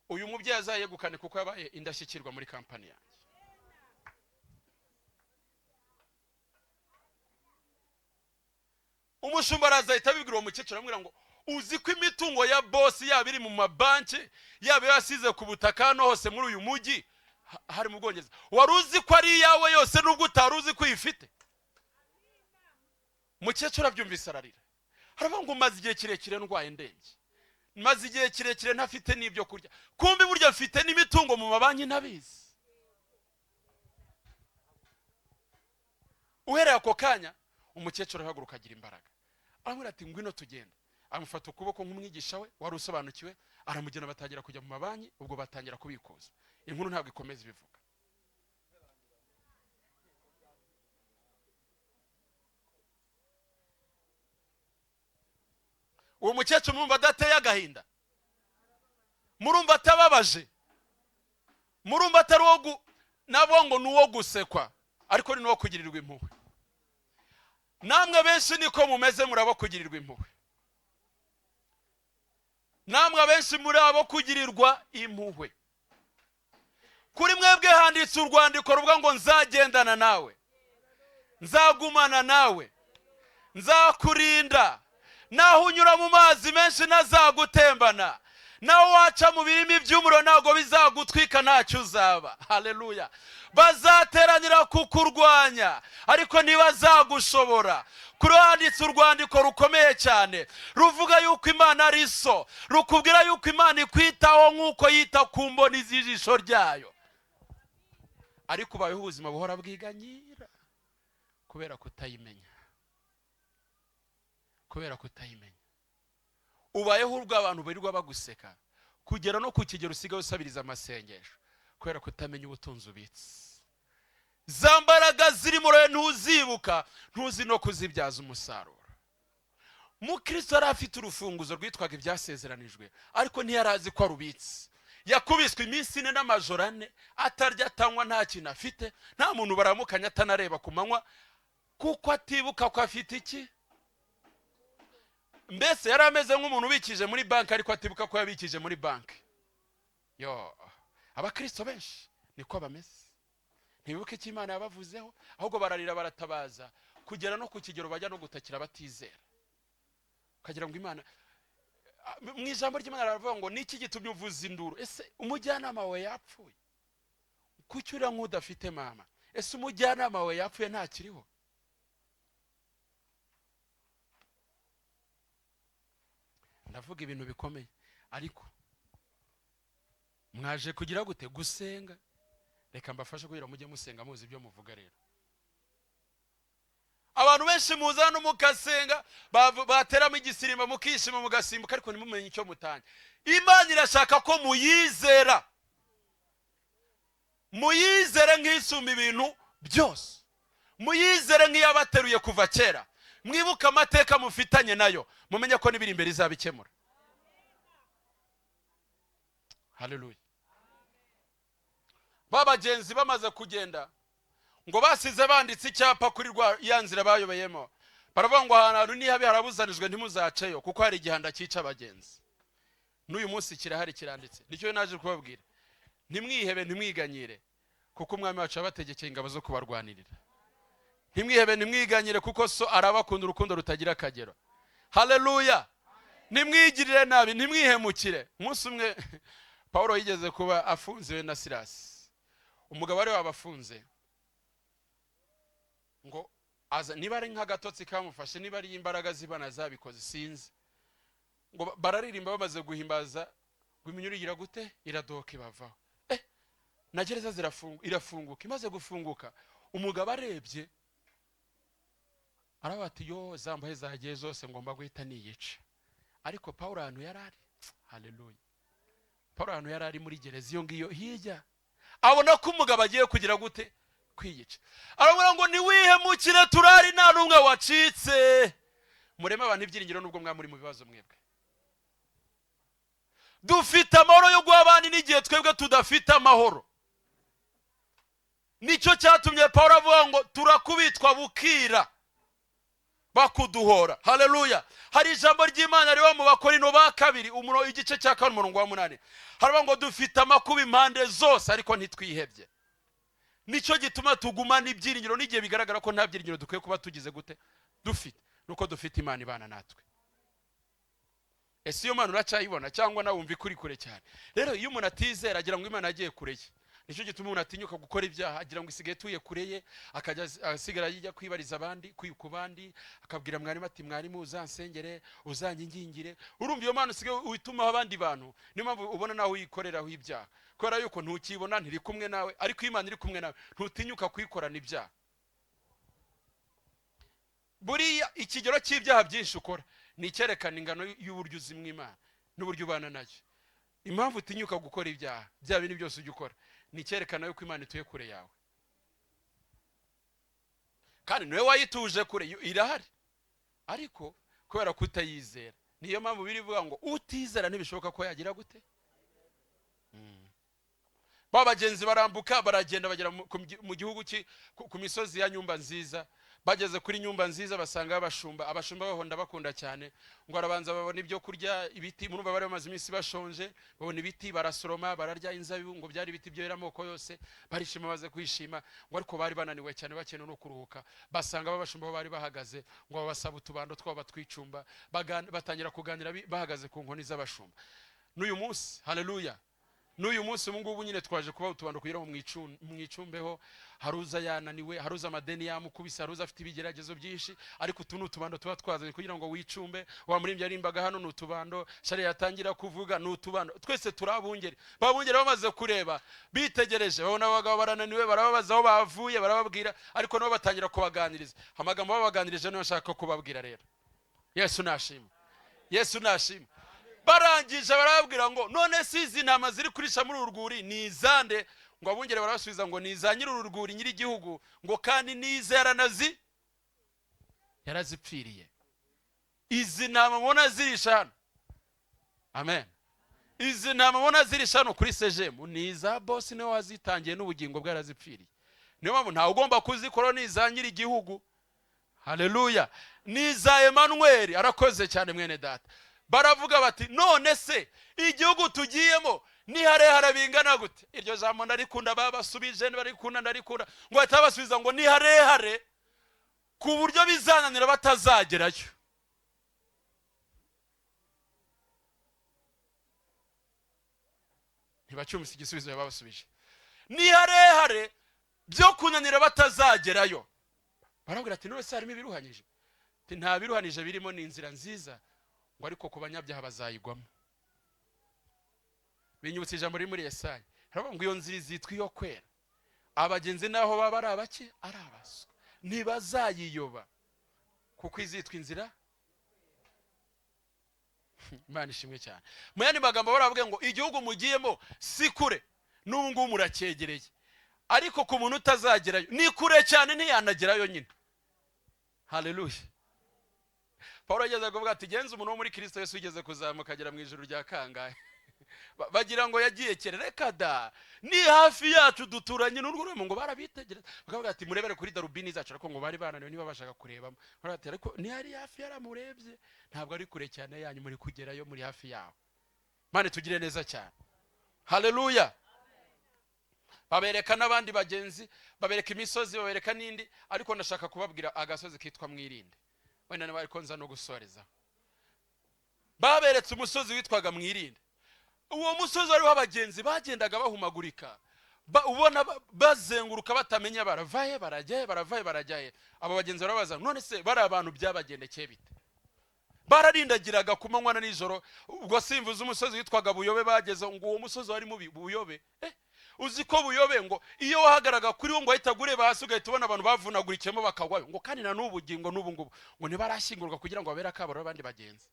uyu mubyeyi azayegukane kuko yabaye indashyikirwa muri kampani yanjye. Umushumba arazahita abibwira uwo mukecuru amubwira ngo uzi ko imitungo ya boss yaba iri mu mabanki, yaba yasize ku butaka no hose muri uyu mujyi hari mu Bwongereza, wari uzi ko ari yawe yose nubwo utari uzi ko uyifite? Mukecuru abyumvise ararira, aravuga ngo maze igihe kirekire ndwaye ndembye, maze igihe kirekire ntafite n'ibyo kurya, kumbi burya afite n'imitungo mu mabanki ntabizi. Uhereye ako kanya umukecuru ahaguruka agira imbaraga, aramubwira ati ngwino tugenda. Amufata ukuboko nk'umwigisha we wari usobanukiwe, aramugena batangira kujya mu mabanki, ubwo batangira kubikuza. Inkuru ntabwo ikomeza ibivuga. Uwo mukecuru murumva adateye agahinda? Murumva atababaje? Murumva atari wo nabo ngo nuwo gusekwa, ariko ni nuwo kugirirwa impuhwe? Namwe benshi niko mumeze, murabo kugirirwa impuhwe. Namwe benshi muri abo kugirirwa impuhwe. Kuri mwebwe handitse urwandiko ruvuga ngo nzagendana nawe, nzagumana nawe, nzakurinda, naho unyura mu mazi menshi ntazagutembana, naho waca mu birimi by'umuriro ntabwo bizagutwika, ntacyo uzaba. Haleluya. Bazateranira kukurwanya ariko ntibazagushobora. Kuri handitse urwandiko rukomeye cyane ruvuga yuko Imana ari so, rukubwira yuko Imana ikwitaho nk'uko yita ku mboni z'ijisho ryayo, ariko ubayeho ubuzima buhora bwiganyira kubera kutayimenya. Kubera kutayimenya ubayeho urwo abantu birirwa baguseka, kugera no ku kigero usigaye usabiriza amasengesho kubera kutamenya ubutunzi ubitse. Za mbaraga ziri muri wowe ntuzibuka, ntuzi no kuzibyaza umusaruro. Mukristo yari afite urufunguzo rwitwaga ibyasezeranijwe, ariko ntiyarazi ko arubitse. Yakubiswe iminsi 4 n'amajoro 4, atarya atanywa, nta kintu afite, nta muntu baramukanya atanareba ku manywa, kuko atibuka ko afite iki. Mbese yari ameze nk'umuntu ubikije muri banki ariko atibuka ko yabikije muri banki. Yo, abakristo benshi niko bameze. Ntibuke icyo Imana yabavuzeho, ahubwo bararira baratabaza kugera no ku kigero bajya no gutakira batizera. Ukagira ngo Imana mu ijambo ry'Imana aravuga ngo niki gitumye uvuza induru? Ese umujyanama wawe yapfuye? Kuki uri nk'udafite mama? Ese umujyanama wawe yapfuye ntakiriho? Ndavuga ibintu bikomeye, ariko mwaje kugira gute? Gusenga. Reka mbafashe kugira mujye musenga muzi ibyo muvuga. Rero abantu benshi muza no mukasenga, bateramo igisirimba mukishima mugasimbuka, ariko ntimumenye icyo mutanye. Imana irashaka ko muyizera. muyizere nk'isumba ibintu byose, muyizere nk'iyabateruye kuva kera, mwibuke amateka mufitanye nayo, mumenye ko n'ibiri imbere izabikemura. Haleluya. Babagenzi bamaze kugenda, ngo basize banditse icyapa kuri ya nzira bayobayemo, baravuga ngo ahantu nihabe harabuzanijwe ntimuzaceyo kuko hari igihanda cyica abagenzi. N'uyu munsi kirahari kiranditse. Nicyo naje kubabwira, ntimwihebe ntimwiganyire kuko umwami wacu yabategekeye ingabo zo kubarwanirira. Ntimwihebe ntimwiganyire kuko so arabakunda urukundo rutagira akagero. Haleluya. Nimwigirire nabi ntimwihemukire. Umunsi umwe Paulo yigeze kuba afunze na Silasi. Umugabo wari wabafunze ngo aza, niba ari nk'agatotsi kamufashe, niba ari imbaraga z'Imana zabikoze sinzi, ngo bararirimba bamaze guhimbaza, ngo iminyururu igira gute iradoka ibavaho. Na gereza irafunguka. Imaze gufunguka, umugabo arebye aravuga ati yo zambahe zagiye zose ngomba guhita niyica. Ariko Paulo ahantu yarari, haleluya, Paulo ahantu yarari muri gereza iyo ngiyo hirya, abona ko umugabo agiye kugira gute kwiyica. Aramubwira ngo niwihemukire turari nta n'umwe wacitse. Murema abantu ibyiringiro nubwo mwamuri mu bibazo mwebwe. Dufite amahoro yo guha abandi n'igihe twebwe tudafite amahoro. Nicyo cyatumye Paulo avuga ngo turakubitwa bukira bakuduhora. Haleluya. Hari ijambo ry'Imana riba mu Bakorino ba kabiri igice cya 8 haravuga ngo dufite amakuba impande zose ariko ntitwihebye. Nicyo gituma tugumana ibyiringiro n'igihe bigaragara ko nta byiringiro dukwiye kuba tugize gute dufite, nuko dufite Imana ibana natwe. Ese iyo Imana uracyayibona cyangwa nawe wumva kuri kure cyane? Rero iyo umuntu atizera agira ngo Imana agiye kure ye. Nicyo gituma umuntu atinyuka gukora ibyaha, agira ngo isigaye tuye kure ye, akajya asigara yijya kwibariza abandi ku bandi, akabwira mwarimu ati mwarimu uzansengere uzanyingingire. Urumva iyo Imana usigaye uyitumaho abandi bantu, niyo mpamvu ubona nawe uyikoreraho ibyaha, kubera yuko ntukibona ntiri kumwe nawe, ariko Imana iri kumwe nawe ntutinyuka kwikorana ibyaha. Buriya ikigero cy'ibyaha byinshi ukora ni icyerekana ingano y'uburyo uzimwa Imana n'uburyo ubana nayo. Impamvu utinyuka gukora ibyaha bya bintu byose ujya ukora ni icyerekana yuko Imana ituye kure yawe, kandi niwe wayituje kure irahari, ariko kubera kutayizera. Niyo mpamvu birivuga ngo utizera ntibishoboka ko yagira gute. Babagenzi barambuka baragenda bagera mu gihugu ku misozi ya Nyumba Nziza. Bageze kuri Nyumba Nziza basanga abashumba bahonda bakunda cyane, ngo arabanza babona ibyo kurya ibiti. Murumva bari bamaze iminsi bashonje, babona ibiti barasoroma bararya inzabibu, ngo byari ibiti byo amoko yose, barishima baze kwishima. Ngo ariko bari bananiwe cyane bakeneye no kuruhuka, basanga abashumba bari bahagaze, ngo babasaba utubando twabo batwicumba, batangira kuganira bahagaze ku nkoni z'abashumba. N'uyu munsi, haleluya, n'uyu munsi ngubu nyine twaje kuba utubando kugira mu mwicumbeho. Haruza yananiwe, haruza amadeni yamukubise, haruza afite ibigeragezo byinshi, ariko utu n'utubando tuba twazanye kugira ngo wicumbe. Wamurimbye arimbaga hano n'utubando, shari yatangira kuvuga n'utubando. Twese turabungere. Babungere bamaze kureba, bitegereje, babona abagabo barananiwe, barababaza aho bavuye, barababwira, ariko nabo batangira kubaganiriza. Amagambo babaganirije niyo nshaka kubabwira rero. Yesu nashima, Yesu nashima. Barangije barababwira ngo none sizi ntama ziri kurisha muri urwuri ni izande. Ngo abungere barabasubiza ngo ni za nyiri urwuri nyiri igihugu, ngo kandi Ndizera yarazipfiriye. Izi ntama mubona zirisha hano, amen, izi ntama mubona zirisha hano kuri Segem ni iza boss niwe wazitangiye n'ubugingo bwarazipfiriye. Niyo mpamvu ntawe ugomba kuzikora ni za nyiri igihugu. Haleluya. Ni za Emmanuel, arakoze cyane mwene data. Baravuga bati none se igihugu tugiyemo ni harehare bingana gute? Iryo jambo ndarikunda, babasubije barikunda ndarikunda, ngo atabasubiza ngo ni harehare ku buryo bizananira batazagerayo. Ntibacyumvise igisubizo babasubije, ni harehare byo kunanira batazagerayo. Barabwira ati none se harimo ibiruhanije? Ati nta biruhanije birimo, ni inzira nziza, ngo ariko ku banyabyaha bazayigwamo. Binyibutse ijambo riri muri Yesaya, haravuga ngo iyo nzira izitwa iyo kwera, abagenzi naho baba ari abake ari abaswa ntibazayiyoba, kuko izitwa inzira. Imana ishimwe cyane. Mu yandi magambo baravuga ngo igihugu mugiyemo si kure, n'ubu ngubu muracyegereye. ariko ku muntu utazagerayo ni kure cyane ntiyanagerayo nyine. Haleluya. Paulo yageze kuvuga ati genza umuntu wo muri Kristo Yesu ugeze kuzamuka agera mu ijuru rya kangahe. Bagira ngo yagiye kere, reka da, ni hafi yacu duturanye n'urwuremo ngo barabitegereza bakavuga ati murebere kuri darubini zacu, ariko ngo bari bananiwe niba bashaka kurebamo. Barati ariko ni hari hafi yaramurebye, ntabwo ari kure cyane yanyu, muri kugerayo muri hafi yawo. Mane tugire neza cyane. Haleluya. Babereka n'abandi bagenzi, babereka imisozi, babereka n'indi, ariko ndashaka kubabwira agasozi kitwa Mwirinde. Wenda ne bariko nza no gusoreza. Baberetse umusozi witwaga Mwirinde. Uwo musozi ari w'abagenzi bagendaga bahumagurika, ubona bazenguruka batamenya baravaye barajyaye baravaye barajyaye. Abo bagenzi barabaza none se bari abantu byabagendekeye bite? Bararindagiraga ku manywa na nijoro. Ubwo simvuze umusozi witwaga Buyobe bageze ngo uwo musozi wari mubi Buyobe. Uzi ko Buyobe ngo iyo wahagaraga kuri wo ngo ahita gureba hasi ugahita ubona abantu bavunagurikemo bakagwayo, ngo kandi na n'ubugingo n'ubu ngubu ngo ntibarashyingurwa kugira ngo babere akabaro abandi bagenzi.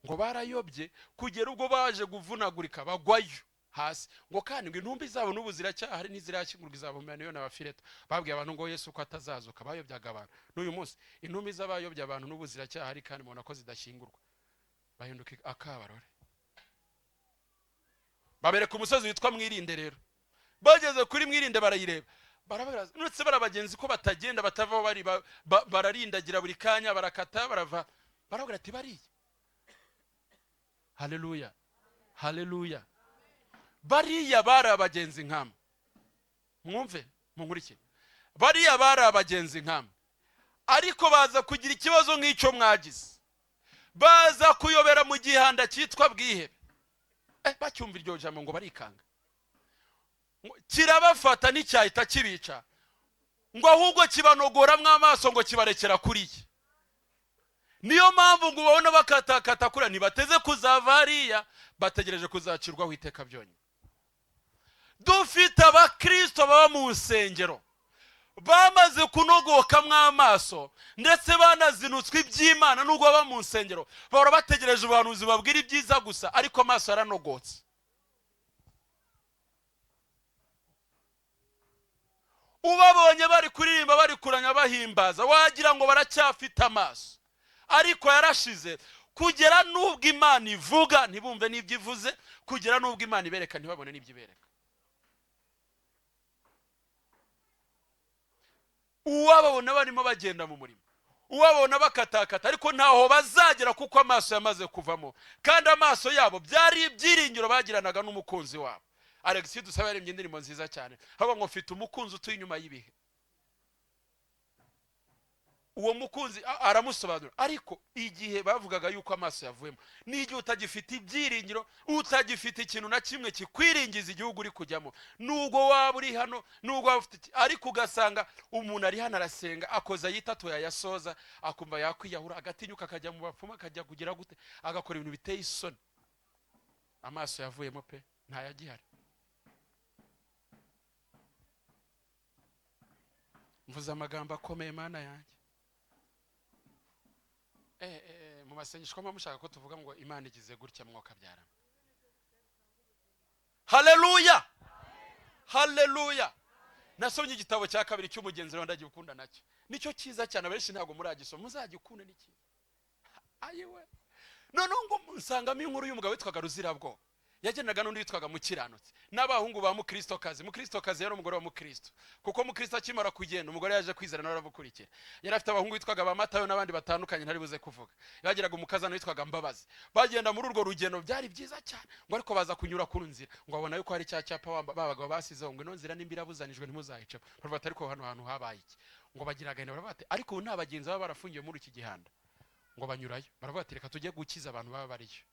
Ngo barayobye kugera ubwo baje kuvunagurika bagwayo hasi, ngo kandi ngo intumbi zabo n'ubu ziracyahari ntizirashyingurwa izabumira niyo n'abafireto. Babwiye abantu ngo Yesu ko atazazuka, bayobyaga abantu. N'uyu munsi intumbi z'abayobye abantu n'ubu ziracyahari kandi mubona ko zidashyingurwa, bahinduka akabarore. Babereka umusozi witwa Mwirinde rero. Bageze kuri Mwirinde barayireba, barabaza nutse barabagenzi ko batagenda batavaho bari bararindagira buri kanya barakata barava. Baravuga ati bariye. Haleluya. Haleluya. Bariya bari abagenzi nkama. Mwumve munkurikire. Bariya bari abagenzi nkama, ariko baza kugira ikibazo nk'icyo mwagize. Baza kuyobera mu gihanda cyitwa Bwihebe. Bacyumva iryo jambo ngo barikanga, kirabafata n'icyahita kibica, ngo ahubwo kibanogoramwo amaso ngo kibarekera kuriye. Niyo mpamvu ngo ubona bakatakata kuri ntibateze kuzava hariya, bategereje kuzacirwaho iteka byonyine. Dufite abakristo baba mu nsengero bamaze kunogokamwo amaso ndetse banazinutswe iby'Imana, nubwo baba mu nsengero bahora bategereje ubuhanuzi babwira ibyiza gusa, ariko amaso yaranogotse. Ubabonye bari kuririmba bari kuranya bahimbaza, wagira ngo baracyafite amaso, ariko yarashize. Kugera nubwo Imana ivuga ntibumve n'ibyo ivuze, kugera nubwo Imana ibereka ntibabone n'ibyo ibereka. Uwababona barimo bagenda mu murimo, uwababona bakatakata, ariko ntaho bazagera kuko amaso yamaze kuvamo, kandi amaso yabo byari ibyiringiro bagiranaga n'umukunzi wabo. Alex dusaba yaremye indirimbo nziza cyane, haba ngo mfite umukunzi utuye inyuma y'ibihe. Uwo mukunzi aramusobanura, ariko igihe bavugaga yuko amaso yavuyemo, n'igihe utagifite ibyiringiro, utagifite ikintu na kimwe kikwiringiza igihugu uri kujyamo, nubwo waba uri hano, nubwo waba ufite, ariko ugasanga umuntu ari hano arasenga akoza yitatu yayasoza, akumva yakwiyahura, agatinyuka akajya mu bapfumu akajya kugira gute, agakora ibintu biteye isoni. Amaso yavuyemo pe, ntayagihari. Mvuze amagambo akomeye Mana yanjye. Mu masengesho ko mushaka ko tuvuga ngo Imana igize gutya mwuka byarama. Haleluya. Haleluya. Nasomye igitabo cya kabiri cy'umugenzi wanda gikunda nacyo. Nicyo cyiza cyane, abenshi ntabwo muragisoma, muzagikunda niki. Ayiwe. None ngo nsangamo inkuru y'umugabo witwaga Ruzirabwo. Yagendaga n'undi witwaga Mukiranutsi, n'abahungu ba Mukristokazi. Mukristokazi yari umugore wa Mukristo, kuko Mukristo akimara kugenda umugore yaje kwizera n'arabukurikira. Yari afite abahungu witwaga ba Matayo n'abandi batandukanye ntari buze kuvuga. Yagiraga umukazana witwaga Mbabazi. Bagenda muri urwo rugendo byari byiza cyane, ngo ariko baza kunyura ku nzira, ngo abona yuko hari cyapa babagabo basizeho ngo ino nzira nimbirabuzanijwe ntimuzayice. Baravuga ariko hano hantu habaye iki? Ngo bagiragane baravuga ariko nta bagenzi baba barafungiye muri iki gihanda, ngo banyurayo. Baravuga reka tujye gukiza abantu baba bariyo.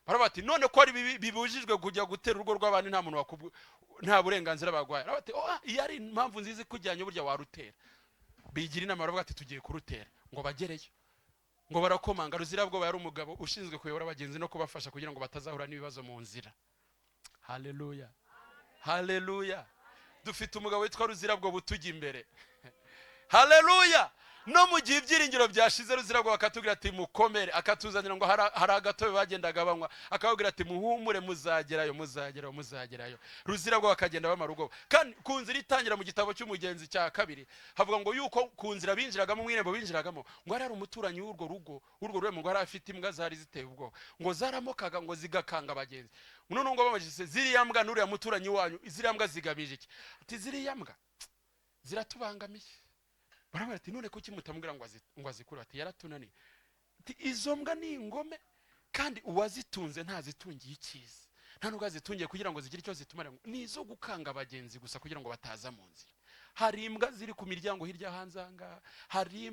Barabati none ko ari bibujijwe kujya gutera urugo rw'abandi nta muntu nta burenganzira bagwaye. Barabati iyo ari impamvu nziza kujyanye burya warutera. Bigira inama baravuga ati tugiye kurutera, ngo bagereyo. Ngo barakomanga. Ruzirabwo yari umugabo ushinzwe kuyobora abagenzi no kubafasha kugira ngo batazahura n'ibibazo mu nzira. Haleluya. Haleluya. Dufite umugabo witwa Ruzirabwo butujya imbere. Haleluya. no mu gihe ibyiringiro byashize ruzirabwo akatubwira ati mukomere, akatuzanira ngo hari agatobe bagendaga banywa, akababwira ati muhumure muzagerayo. Ruzirabwo akagenda bamara ubwoba. Kandi ku nzira itangira mu gitabo cy'umugenzi cya 2 havuga ngo yuko ku nzira binjiragamo mwirembo binjiragamo ngo ari umuturanyi w'urwo rugo ruremo ngo ari afite imbwa zari ziteye ubwoba ngo zaramokaga ngo zigakanga abagenzi. None ngo bamajise ziriya mbwa n'uriya muturanyi wanyu ziriya mbwa zigamije iki? Ati ziriya mbwa ziratubangamiye. Barabara ati none kuki mutamubwira ngo azikure? Ati yaratunaniye. Ati izo mbwa ni ingome kandi uwazitunze ntazitungiye icyiza, nta nubwo azitungiye kugira ngo zigire icyo zitumara, ni izo gukanga abagenzi gusa kugira ngo bataza mu nzira. Hari imbwa ziri ku miryango hirya hanze anga, hari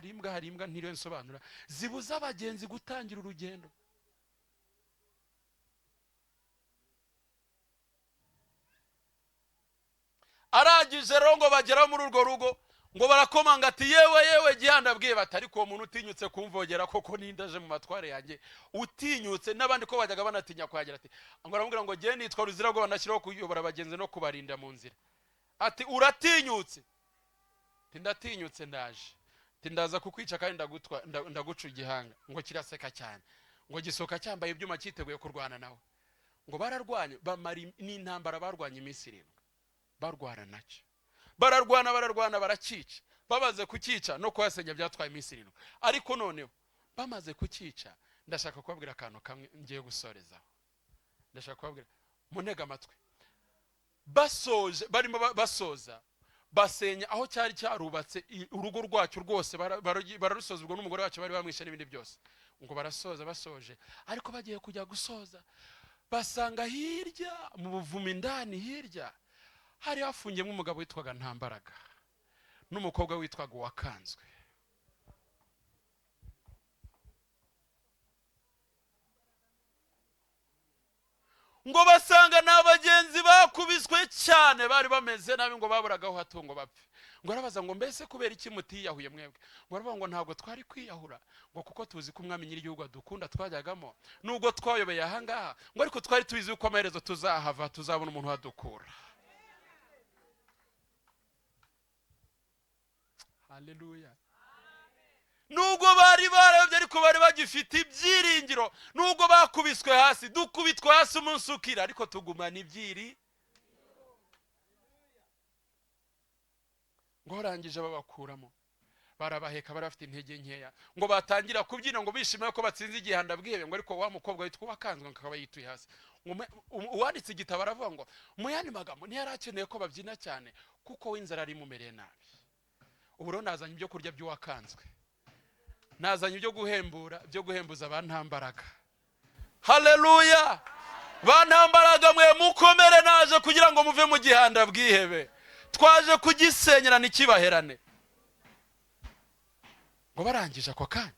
imbwa ntiriwe nsobanura zibuza abagenzi gutangira urugendo. Arangije rero ngo bagera muri urwo rugo ngo barakomanga ati yewe gihanda bwiye batari ko umuntu utinyutse kumvogera koko nindaje mu matware yanjye utinyutse, n'abandi ko bajyaga banatinya kwagera. Ati ngo aramubwira ngo je nitwa Ruzirabwo banashyiraho kuyobora abagenzi no kubarinda mu nzira. Ati uratinyutse? Ati ndatinyutse ndaje. Ati ndaza kukwica kandi ndaguca igihanga. Ngo kiraseka cyane ngo gisoka cyambaye ibyuma cyiteguye kurwana nawe. Ngo bararwanye bamara n'intambara barwanye iminsi 7 barwana nacyo. Bararwana barakica. Babaze kukica no kwasenya byatwaye iminsi 7. Ariko noneho bamaze kukica ndashaka kubabwira akantu kamwe ngiye gusorezaho. Ndashaka kubabwira muntega amatwi. Basoje barimo basoza basenya aho cyari cyarubatse urugo rwacyo rwose bararusoza ubwo n'umugore wacu bari bamwishe n'ibindi byose. Ngo barasoza basoje ariko bagiye kujya gusoza basanga hirya mu buvumi ndani hirya hari hafungiyemo umugabo witwaga Ntambaraga n'umukobwa witwaga Wakanzwe. Ngo basanga n'abagenzi bakubiswe cyane bari bameze nabi ngo baburagaho hatungo bapfe. Ngo arabaza ngo mbese kubera iki mutiyahuye mwebwe? Ngo aravuga ngo ntabwo twari kwiyahura ngo kuko tuzi ko umwami nyir'igihugu dukunda twajyagamo nubwo twayobeye aha ngaha ngo ariko twari tubizi ko amaherezo tuzahava tuzabona umuntu wadukura. Haleluya. Nubwo bari barabye ariko bari bagifite ibyiringiro, nubwo bakubiswe hasi dukubitwa hasi umunsi ukira ariko tugumana ibyiri. Ngo rangije babakuramo barabaheka barafite intege nkeya ngo batangira kubyina ngo bishimiye ko batsinze igihanda bwihebe. Ngo ariko wa mukobwa witwa Wakanzwe akaba yituye hasi. Uwanditse igitabo aravuga ngo muyandi magambo ntiyarakeneye ko babyina cyane kuko w'inzara ari mumereye nabi. Ubu rero nazanye ibyo kurya by'Uwakanzwe, nazanye ibyo guhembuza abantambaraga. Haleluya. Bantambaraga mwe mukomere, naje kugira ngo muve mu gihanda bwihebe, twaje kugisenyera nikibaherane. Ngo barangije ako kanya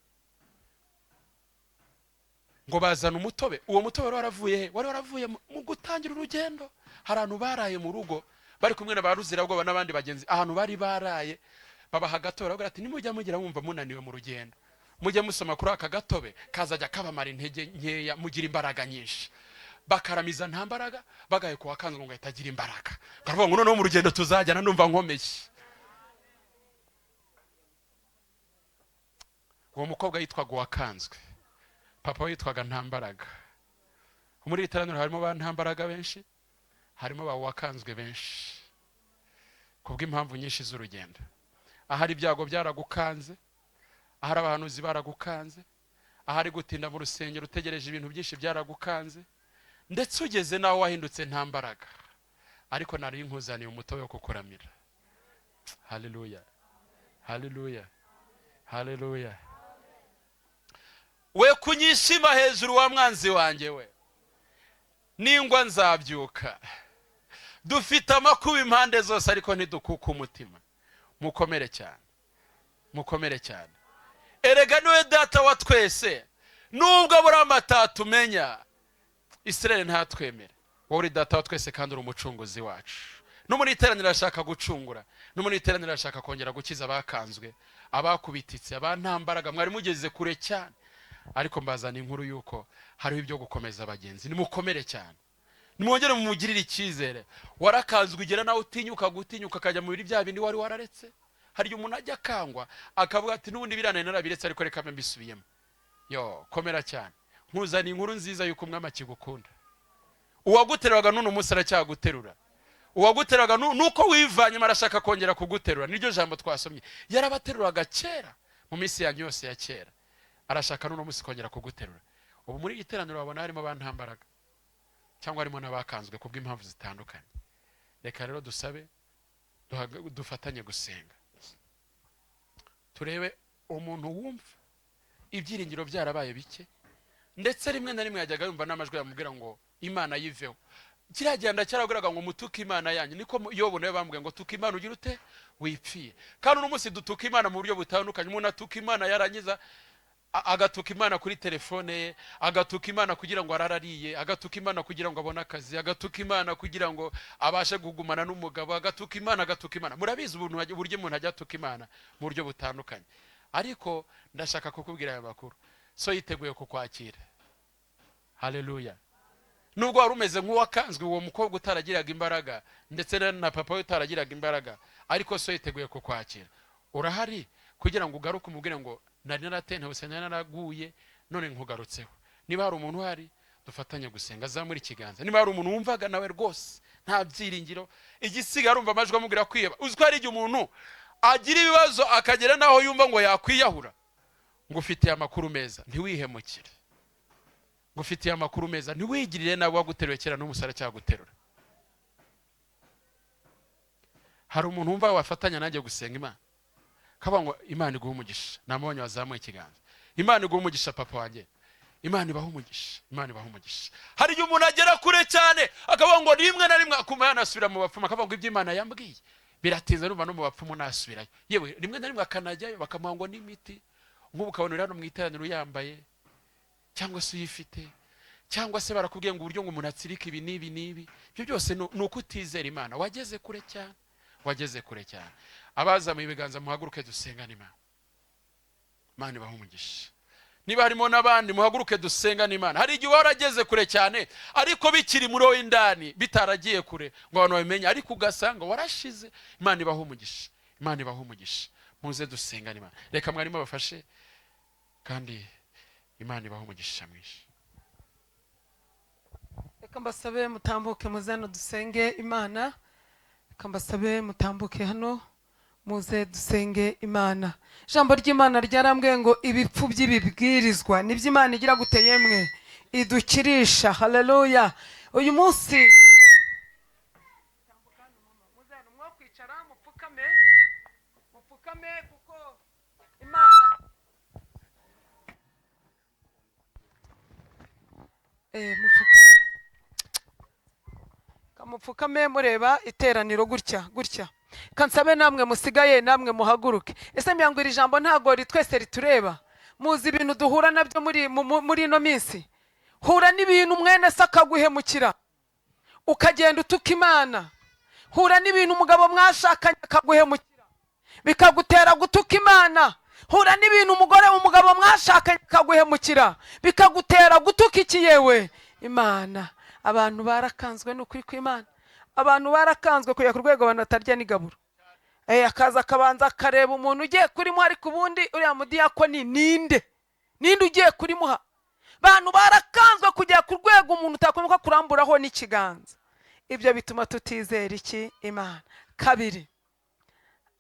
ngo bazana umutobe. Uwo mutobe wari waravuye mu gutangira urugendo. Hari abantu baraye mu rugo bari kumwe na Baruzirabwo n'abandi bagenzi, ahantu bari baraye babaha agatobe baravuga ati nimujya mugira mwumva munaniwe mu rugendo mujye musoma kuri aka gatobe kazajya kabamara intege nkeya mugira imbaraga nyinshi. Bakaramiza Ntambaraga bagaye ku Wakanzwe ngo itagira imbaraga. Baravuga ngo noneho mu rugendo tuzajyana numva nkomeye. Uwo mukobwa yitwaga Wakanzwe, papa yitwaga Ntambaraga. Muri iteraniro harimo ba Ntambaraga benshi, harimo ba Wakanzwe benshi kubw'impamvu nyinshi z'urugendo. Ahari ibyago byaragukanze, ahari abahanuzi baragukanze, ahari gutinda mu rusengero utegereje ibintu byinshi byaragukanze, ndetse ugeze naho wahindutse Ntambaraga. Ariko nari nkuzaniye umutobe wo kukuramira. Haleluya. Haleluya. Haleluya. We kunyishima hejuru wa mwanzi wanjye we, ningwa nzabyuka. Dufite amakuba impande zose ariko ntidukuka umutima. Mukomere cyane, mukomere cyane. Erega niwe data wa twese, nubwo buri amata tumenya Israel ntatwemere. Wowe uri data wa twese kandi uri umucunguzi wacu. N'umuri iteraniro ashaka gucungura, n'umuri iteraniro ashaka kongera gukiza abakanzwe, abakubititse, abantambaraga. Mwari mugeze kure cyane, ariko mbazana inkuru yuko hariho ibyo gukomeza abagenzi. Nimukomere cyane, nimwongere mumugirire icyizere. Warakanzwe ugera nawe utinyuka akajya mu biri bya bindi wari wararetse, hari umuntu ajya kangwa akavuga ati n'ubundi birane narabiretse ariko reka mbisubiyemo. Yo komera cyane, nkuzana inkuru nziza yuko umwami akigukunda. Uwaguteraga none umunsi aracyaguterura. Uwaguteraga nuko wivanye marashaka kongera kuguterura. Niryo jambo twasomye, yarabateruraga kera mu minsi yanyu yose ya kera, arashaka none umunsi kongera kuguterura. Ubu muri iteraniro babona harimo abantambaraga cyangwa harimo n'abakanzwe kubw'impamvu zitandukanye. Reka rero dusabe dufatanye gusenga, turebe umuntu wumva ibyiringiro byarabaye bike, ndetse rimwe na rimwe yajyaga yumva n'amajwi yamubwira ngo Imana yiveho. Kiragenda cyaraguraga ngo mutuke Imana yanyu, niko Yobu nawe bambwiye ngo tuka Imana ugira ute wipfiye. Kandi uno munsi dutuka Imana mu buryo butandukanye. Umuntu atuka Imana yarangiza agatuka Imana kuri telefone ye, agatuka Imana kugira ngo ararariye, agatuka Imana kugira ngo abone akazi, agatuka Imana kugira ngo abashe kugumana n'umugabo, agatuka Imana. Murabizi uburyo umuntu ajya atuka Imana mu buryo butandukanye. Ariko ndashaka kukubwira aya makuru, so yiteguye kukwakira. Haleluya. Nubwo wari umeze nk'uwakanzwe, uwo mukobwa utaragiraga imbaraga ndetse na papa we utaragiraga imbaraga, ariko so yiteguye kukwakira. Urahari kugira ngo ugaruke umubwire ngo nari naratentebutse, nari naraguye, none nkugarutseho. Niba hari umuntu uhari dufatanye gusenga, azamura ikiganza. Niba hari umuntu wumvaga nawe rwose nta byiringiro, igisiga arumva amajwi amubwira kwiheba. Uziko hari igihe umuntu agira ibibazo akagera naho yumva ngo yakwiyahura, ngo ufitiye amakuru meza, ntiwihemukire. Ngufitiye amakuru meza, ntiwigirire nawe waguteruye kera n'umusara cyaguterura. Hari umuntu wumva wafatanya nanjye gusenga Imana, kaba ngo Imana iguhe umugisha. Namubonye wazamuye ikiganza. Imana iguhe umugisha papa wanjye, Imana ibahe umugisha, Imana ibahe umugisha. Hari igihe umuntu agera kure cyane akavuga ngo rimwe na rimwe akumva yanasubira mu bapfumu, akavuga ngo ibyo Imana yambwiye biratinze, numva no mu bapfumu nasubirayo. Yewe rimwe na rimwe akanajyayo bakamuha ngo n'imiti, nk'ubu ukabona uri hano mu iteraniro yambaye cyangwa se uyifite, cyangwa se barakubwiye ngo uburyo ngo umuntu atsirika ibi n'ibi n'ibi. Ibyo byose ni uko utizera Imana. Wageze kure cyane, wageze kure cyane. Abazamuye ibiganza muhaguruke dusengane Imana. Imana ibahe umugisha. Niba harimo n'abandi muhaguruke dusengane Imana. Hari igihe warageze kure cyane ariko bikiri muri wowe indani bitaragiye kure ngo abantu babimenye, ariko ugasanga warashize. Imana ibahe umugisha, Imana ibahe umugisha. Muze dusengane Imana. Reka mwarimo bafashe kandi Imana ibahe umugisha mwinshi. Reka mbasabe mutambuke muze hano dusenge Imana. Reka mbasabe mutambuke hano muze dusenge Imana. Ijambo ry'Imana ryarambwiye ngo ibipfu by'ibibwirizwa nibyo Imana igira gute yemwe idukirisha. Haleluya. Uyu munsi tambukana mama muze hano mwo kwicara mupfukame kuko Imana mupfukame mureba iteraniro gutya. Kansabe namwe musigaye namwe muhaguruke. Ese myango iri jambo ntago twese ritureba. Muzi ibintu duhura nabyo muri ino minsi. Hura n'ibintu mwene se akaguhemukira ukagenda utuka Imana. Hura n'ibintu umugabo mwashakanye akaguhemukira bikagutera gutuka Imana. Hura n'ibintu umugabo mwashakanye akaguhemukira bikagutera gutuka iki yewe Imana. Abantu barakanzwe n'ukuri kw'Imana. Abantu barakanzwe kujya ku rwego abantu batarya n'igaburo. Akaza akabanza akareba umuntu ugiye kurimuha, ariko ubundi uriya mudiyakoni ninde ugiye kurimuha. Abantu barakanzwe kujya ku rwego umuntu utakomeka kuramburaho n'ikiganza. Ibyo bituma tutizera iki Imana. Kabiri,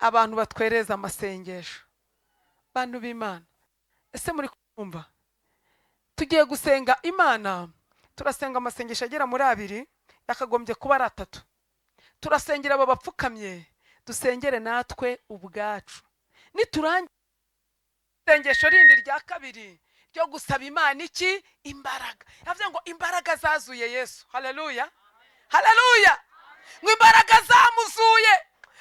abantu batwereza amasengesho. Bantu b'Imana, ese muri kumva tugiye gusenga Imana? Turasenga amasengesho agera muri 2, yakagombye kuba ari 3. Turasengera aba bapfukamye, dusengere natwe ubwacu. Niturangira isengesho rindi rya 2 ryo gusaba Imana iki imbaraga. Yavuze ngo imbaraga zazuye Yesu. Haleluya, haleluya. Ngo imbaraga zamuzuye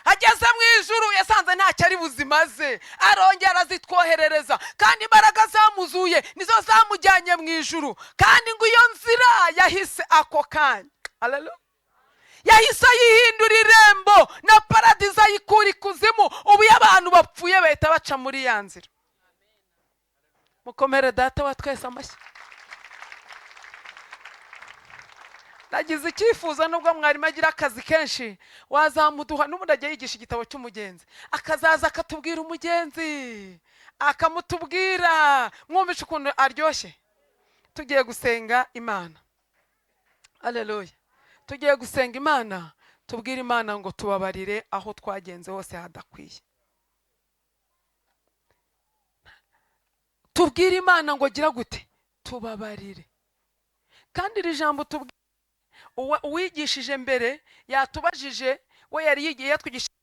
ageze mu ijuru, yasanze ntacyo ari buzima ze, arongera zitwoherereza. Kandi imbaraga zamuzuye nizo zamujyanye mu ijuru. Kandi ngo iyo nzira yahise ako kanya, haleluya, yahise yihindura irembo na paradizo ayikura ikuzimu. Ubu y'abantu bapfuye bahita baca muri ya nzira. Mukomere data wa twese amashyi. nagize icyifuzo nubwo mwarimu agira akazi kenshi wazamuduha n'ubundi ajya yigisha igitabo cy'umugenzi akazaza akatubwira umugenzi akamutubwira mwumvishe ukuntu aryoshye. Tugiye gusenga Imana. Haleluya. Tugiye gusenga Imana, tubwire Imana ngo tubabarire aho twagenze hose hadakwiye. Tubwire Imana ngo gira gute tubabarire. Kandi iri jambo tubwire uwigishije mbere yatubajije, we yari yigiye yatwigishije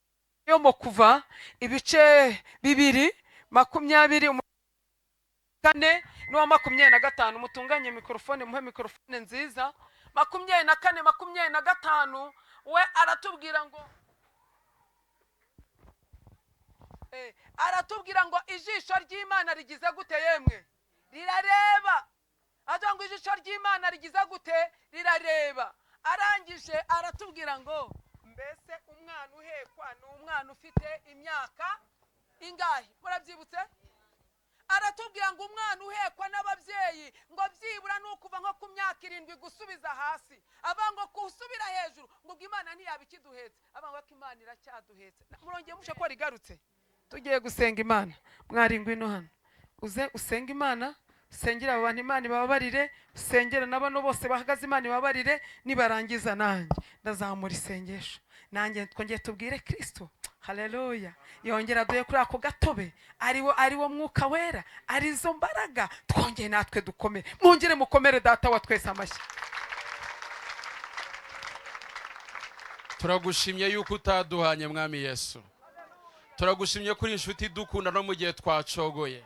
yo mu Kuva ibice 2:24 n'uwa 25. Mutunganye mikrofone, muhe mikrofone nziza. 24, 25 we aratubwira ngo ijisho ry'Imana rigize gute yemwe rirareba. Avuga ngo ijisho ry'Imana rigize gute rirareba. Arangije aratubwira ngo mbese umwana uhekwa ni umwana ufite imyaka ingahe? Murabyibutse? Aratubwira ngo umwana uhekwa n'ababyeyi ngo byibura nukuva nko ku myaka 7 gusubiza hasi. Avuga ngo kusubira hejuru ngo Imana ntiyabikiduhetse. Avuga ko Imana iracyaduhetse. Murongeye mushe ko rigarutse. Tugiye gusenga Imana. Mwari ngwino hano uze usenga Imana. Sengera abantu Imana ibabarire, sengera n'abantu bose bahagaze Imana ibabarire. Nibarangiza nanjye ndazamura isengesho, nanjye twongeye tubwire Kristo. Haleluya. Yongera duye kuri ako gatobe ariwo mwuka wera, arizo mbaraga. Twongeye natwe dukomere. Mwongere mukomere data wa twese amashyi. Turagushimye yuko utaduhanye mwami Yesu. Turagushimye kuri inshuti dukunda no mu gihe twacogoye.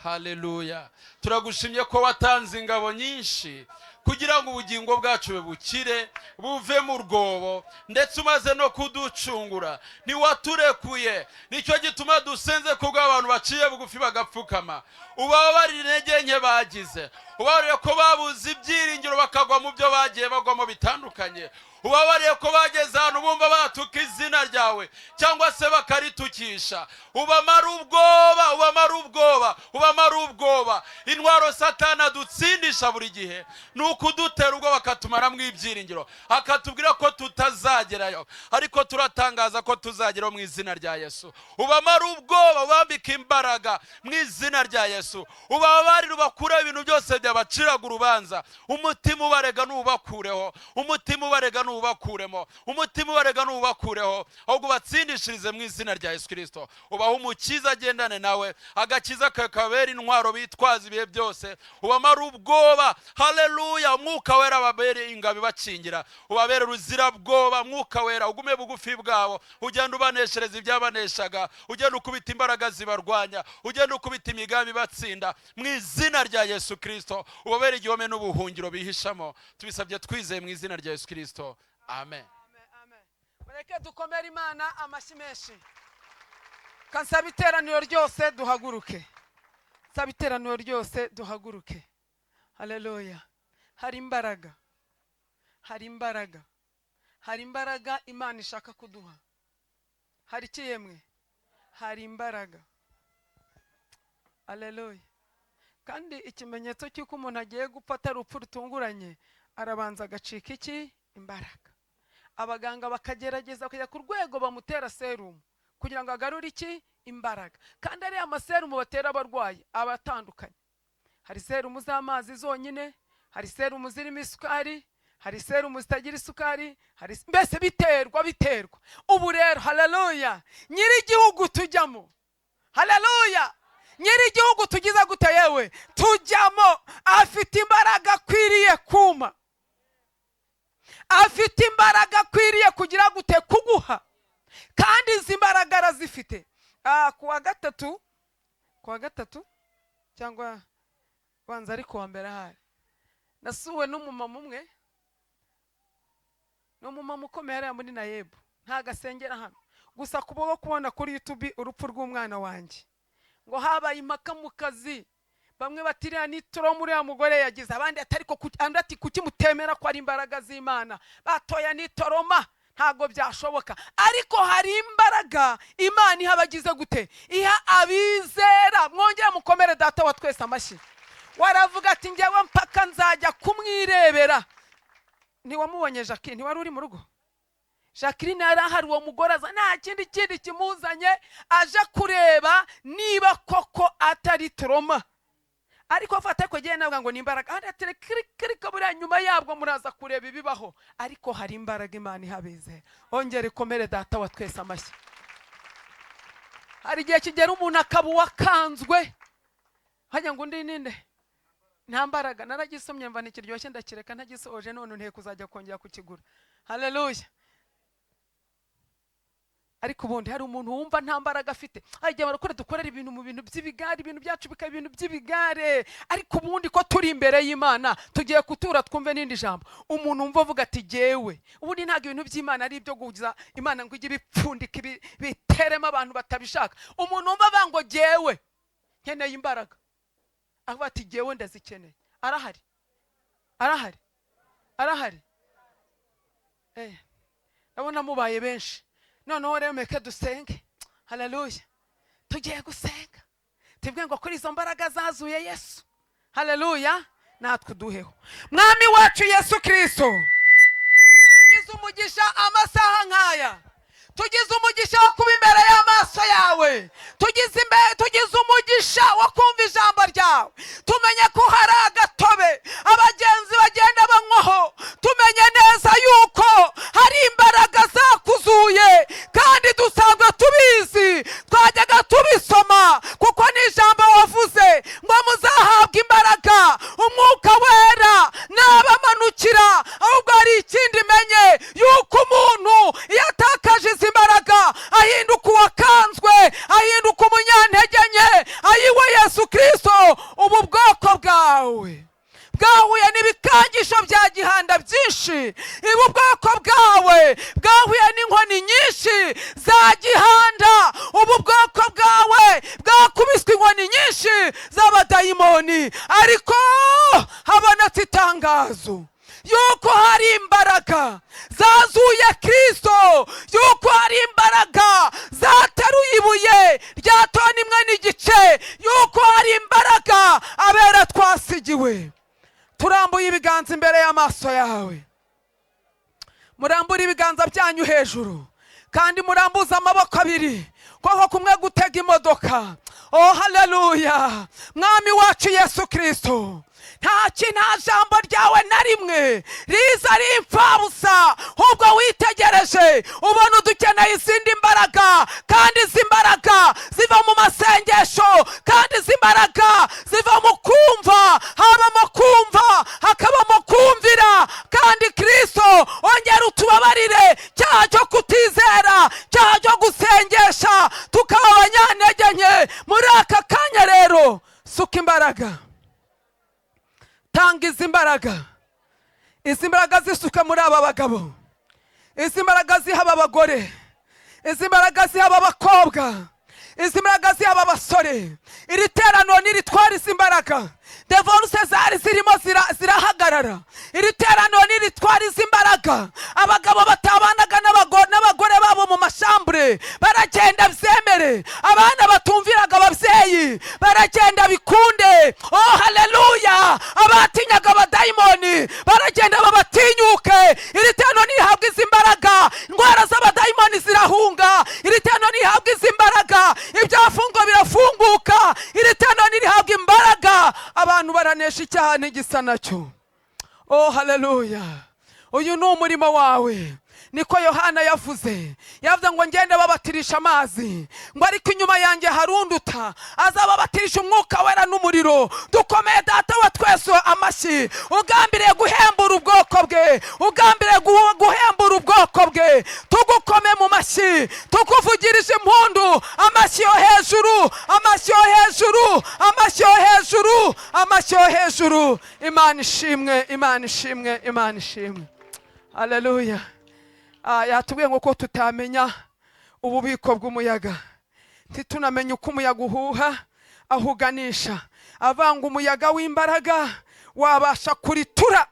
Haleluya. Turagushimye ko watanze ingabo nyinshi kugira ngo ubugingo bwacu bukire buve mu rwobo, ndetse umaze no kuducungura. Ntiwaturekuye, nicyo gituma dusenze kubwo abantu baciye bugufi bagapfukama. Ubabarire intege nke bagize, ubabarire ko babuze ibyiringiro bakagwa mu byo bagiye bagwamo bitandukanye. Ubabarire ko bageze hano bumva batuka izina ryawe cyangwa se bakaritukisha. Ubamara ubwoba. Intwaro Satana dutsindisha buri gihe nuko udutera ubwo bakatumara mu ibyiringiro, akatubwira ko tutazagerayo, ariko turatangaza ko tuzageraho mu izina rya Yesu. Ubamara ubwoba, ubambika imbaraga mu izina rya Yesu. Ubabarire ubakure ibintu byose byabaciraga urubanza. Umutima ubarega nubakureho, umutima ubarega nubakuremo, umutima ubarega nubakureho, ahubwo batsindishirize mu izina rya Yesu Kristo. Ubaho umukiza agendane nawe, agakiza kakabera intwaro bitwaza ibihe byose. Ubamara ubwoba. Haleluya. Umwuka wera babere ingabi bacingira, ubabere ruzira bwoba. Mwuka wera ugume bugufi bwabo, ugenda ubaneshereza ibyabaneshaga, ugenda ukubita imbaraga zibarwanya, ugenda ukubita imigambi batsinda mu izina rya Yesu Kristo. Ubabere igihome n'ubuhungiro bihishamo, tubisabye twizeye mu izina rya Yesu Kristo. Amen. Mureke dukomere Imana amashyi menshi. Kansaba iteraniro ryose duhaguruke. Saba iteraniro ryose duhaguruke. Haleluya. Hari imbaraga Imana ishaka kuduha. Hari iki yemwe? Hari imbaraga. Haleluya. Kandi ikimenyetso cy'uko umuntu agiye gupfa atari urupfu rutunguranye, arabanza agacika iki? Imbaraga. Abaganga bakagerageza kujya ku rwego bamutera serumu kugira ngo agarure iki? Imbaraga. Kandi ari amaserumu batera abarwayi abatandukanye. Hari serumu z'amazi zonyine, hari serumu zirimo isukari, hari serumu zitagira isukari, hari mbese biterwa. Ubu rero haleluya, nyiri igihugu tujyamo, haleluya, nyiri igihugu tugize gute yewe tujyamo, afite imbaraga akwiriye kuma, afite imbaraga akwiriye kugira gute kuguha, kandi izi mbaraga arazifite. Kuwa gatatu cyangwa banza ari kuwa mbere hari nasuwe n'umumama umwe, n'umumama ukomeye ari muri Nayebu, ntagasengera hano gusa kubwo kubona kuri YouTube urupfu rw'umwana wanjye, ngo habaye impaka mu kazi, bamwe batiriya nitoro muri ya mugore yagize, abandi ati kuki mutemera ko ari imbaraga z'Imana, batoya nitoroma ntago byashoboka. Ariko hari imbaraga Imana ihabagize gute? Iha abizera. Mwongera mukomere data wa twese amashyi. Waravuga ati njyewe mpaka nzajya kumwirebera. ntiwamubonye Jacqueline ntiwari uri mu rugo Jacqueline yari ahari uwo mugore aza nta kindi kimuzanye aje kureba niba koko atari trauma ariko afata ko giye navuga ngo ni imbaraga aratere kirika buri nyuma yabwo muraza kureba ibibaho ariko hari imbaraga Imana ihabeze ongere komere data wa twese amashyi hari gihe kigera umuntu akabu wakanzwe hajya ngo ndi ninde nta mbaraga naragisomye mva nikiryoshye ndakireka ntagisoje none nteye kuzajya kongera kukigura haleluya ariko ubundi hari umuntu wumva nta mbaraga afite ajya barakora dukorera ibintu mu bintu by'ibigare ibintu byacu bikaba ibintu by'ibigare ariko ubundi ko turi imbere y'Imana tugiye kutura twumve n'indi jambo umuntu wumva avuga ati jewe ubundi ntago ibintu by'Imana ari ibyo guza Imana ngo ijye bipfundika biterema abantu batabishaka umuntu wumva bango jewe nkeneye imbaraga avuga ati jewe ndazikeneye arahari abona mubaye benshi noneho rero meke dusenge haleluya tugiye gusenga tubwe ngo kuri izo mbaraga zazuye Yesu haleluya natwe duheho mwami wacu Yesu Kristo tugize umugisha amasaha nkaya tugize umugisha wo kuba imbere y'amaso yawe tugize umugisha wo kumva ijambo ryawe tumenye ko hari agatobe abagenzi bagenda banywaho tumenye neza yuko hari imbaraga zakuzuye kandi dusanzwe tubizi twajyaga tubisoma kuko ni ijambo wavuze ngo muzahabwa imbaraga umwuka wera nabamanukira ahubwo hari ikindi menye yuko umuntu iyo atakaje izi imbaraga ahinduka uwakanzwe ahinduka umunyantege nke ayiwe Yesu Kristo ubu bwoko bwawe bwahuye n'ibikangisho bya gihanda byinshi ubu bwoko bwawe bwahuye n'inkoni nyinshi za gihanda ubu bwoko bwawe bwakubiswe inkoni nyinshi z'abadayimoni ariko habonetse itangazo yuko hari imbaraga zazuye Kristo yuko hari imbaraga zateruye ibuye rya toni imwe n'igice yuko hari imbaraga abera twasigiwe turambuye ibiganza imbere y'amaso yawe murambura ibiganza byanyu hejuru kandi murambuza amaboko abiri kwako kumwe gutega imodoka oh haleluya mwami wacu Yesu Kristo nta jambo ryawe na rimwe riza ari impfabusa ahubwo witegereje ubona udukeneye izindi mbaraga kandi izi mbaraga ziva mu masengesho kandi izi mbaraga ziva mu kumva habamo kumva hakabamo kumvira kandi Kristo ongera utubabarire cyaha cyo kutizera cyaha cyo gusengesha tukaba abanyantege nke muri aka kanya rero suka imbaraga tanga izi mbaraga zisuka muri aba bagabo izi mbaraga zihaba abagore izi mbaraga zihaba abakobwa izi mbaraga zihaba abasore iri terano niritwara izi mbaraga devoruse zari zirimo zirahagarara iri terano niritwara izi mbaraga abagabo batabanaga n'abagore babo mu mashambure baragenda byemere abana batumviraga ababyeyi baragenda bikunde oh haleluya abatinyaga abadayimoni baragenda babatinyuke iri terano nihabwa izi mbaraga indwara z'abadayimoni zirahunga iri terano nihabwa izi mbaraga ibyafungo birafunguka iri terano nihabwa imbaraga abantu baranesha icyaha n'igisa nacyo oh haleluya uyu ni umurimo wawe niko Yohana yavuze ngo ngende babatirisha amazi ngo ariko inyuma yanjye harunduta azababatirisha umwuka wera n'umuriro dukomeye data wa twese amashyi ugambiriye guhembura ubwoko bwe ugambiriye guhembura ubwoko bwe tugukome mu mashyi tukuvugirije impundu amashyi yo hejuru amashyi yo hejuru amashyi yo hejuru amashyi yo hejuru Imana ishimwe Imana ishimwe Imana ishimwe haleluya yatubwiye ngo ko tutamenya ububiko bw'umuyaga ntitunamenye uko umuyaga uhuha ahuganisha avanga umuyaga w'imbaraga wabasha kuritura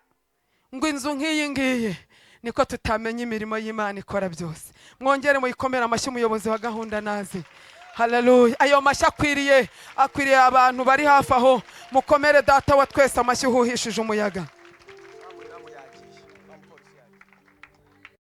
ngo inzu nk'iyi ngiyi niko tutamenya imirimo y'Imana ikora byose mwongere muyikomera amashyi umuyobozi wa gahunda nazi haleluya ayo mashyi akwiriye abantu bari hafi aho mukomere data wa twese amashyi uhuhishije umuyaga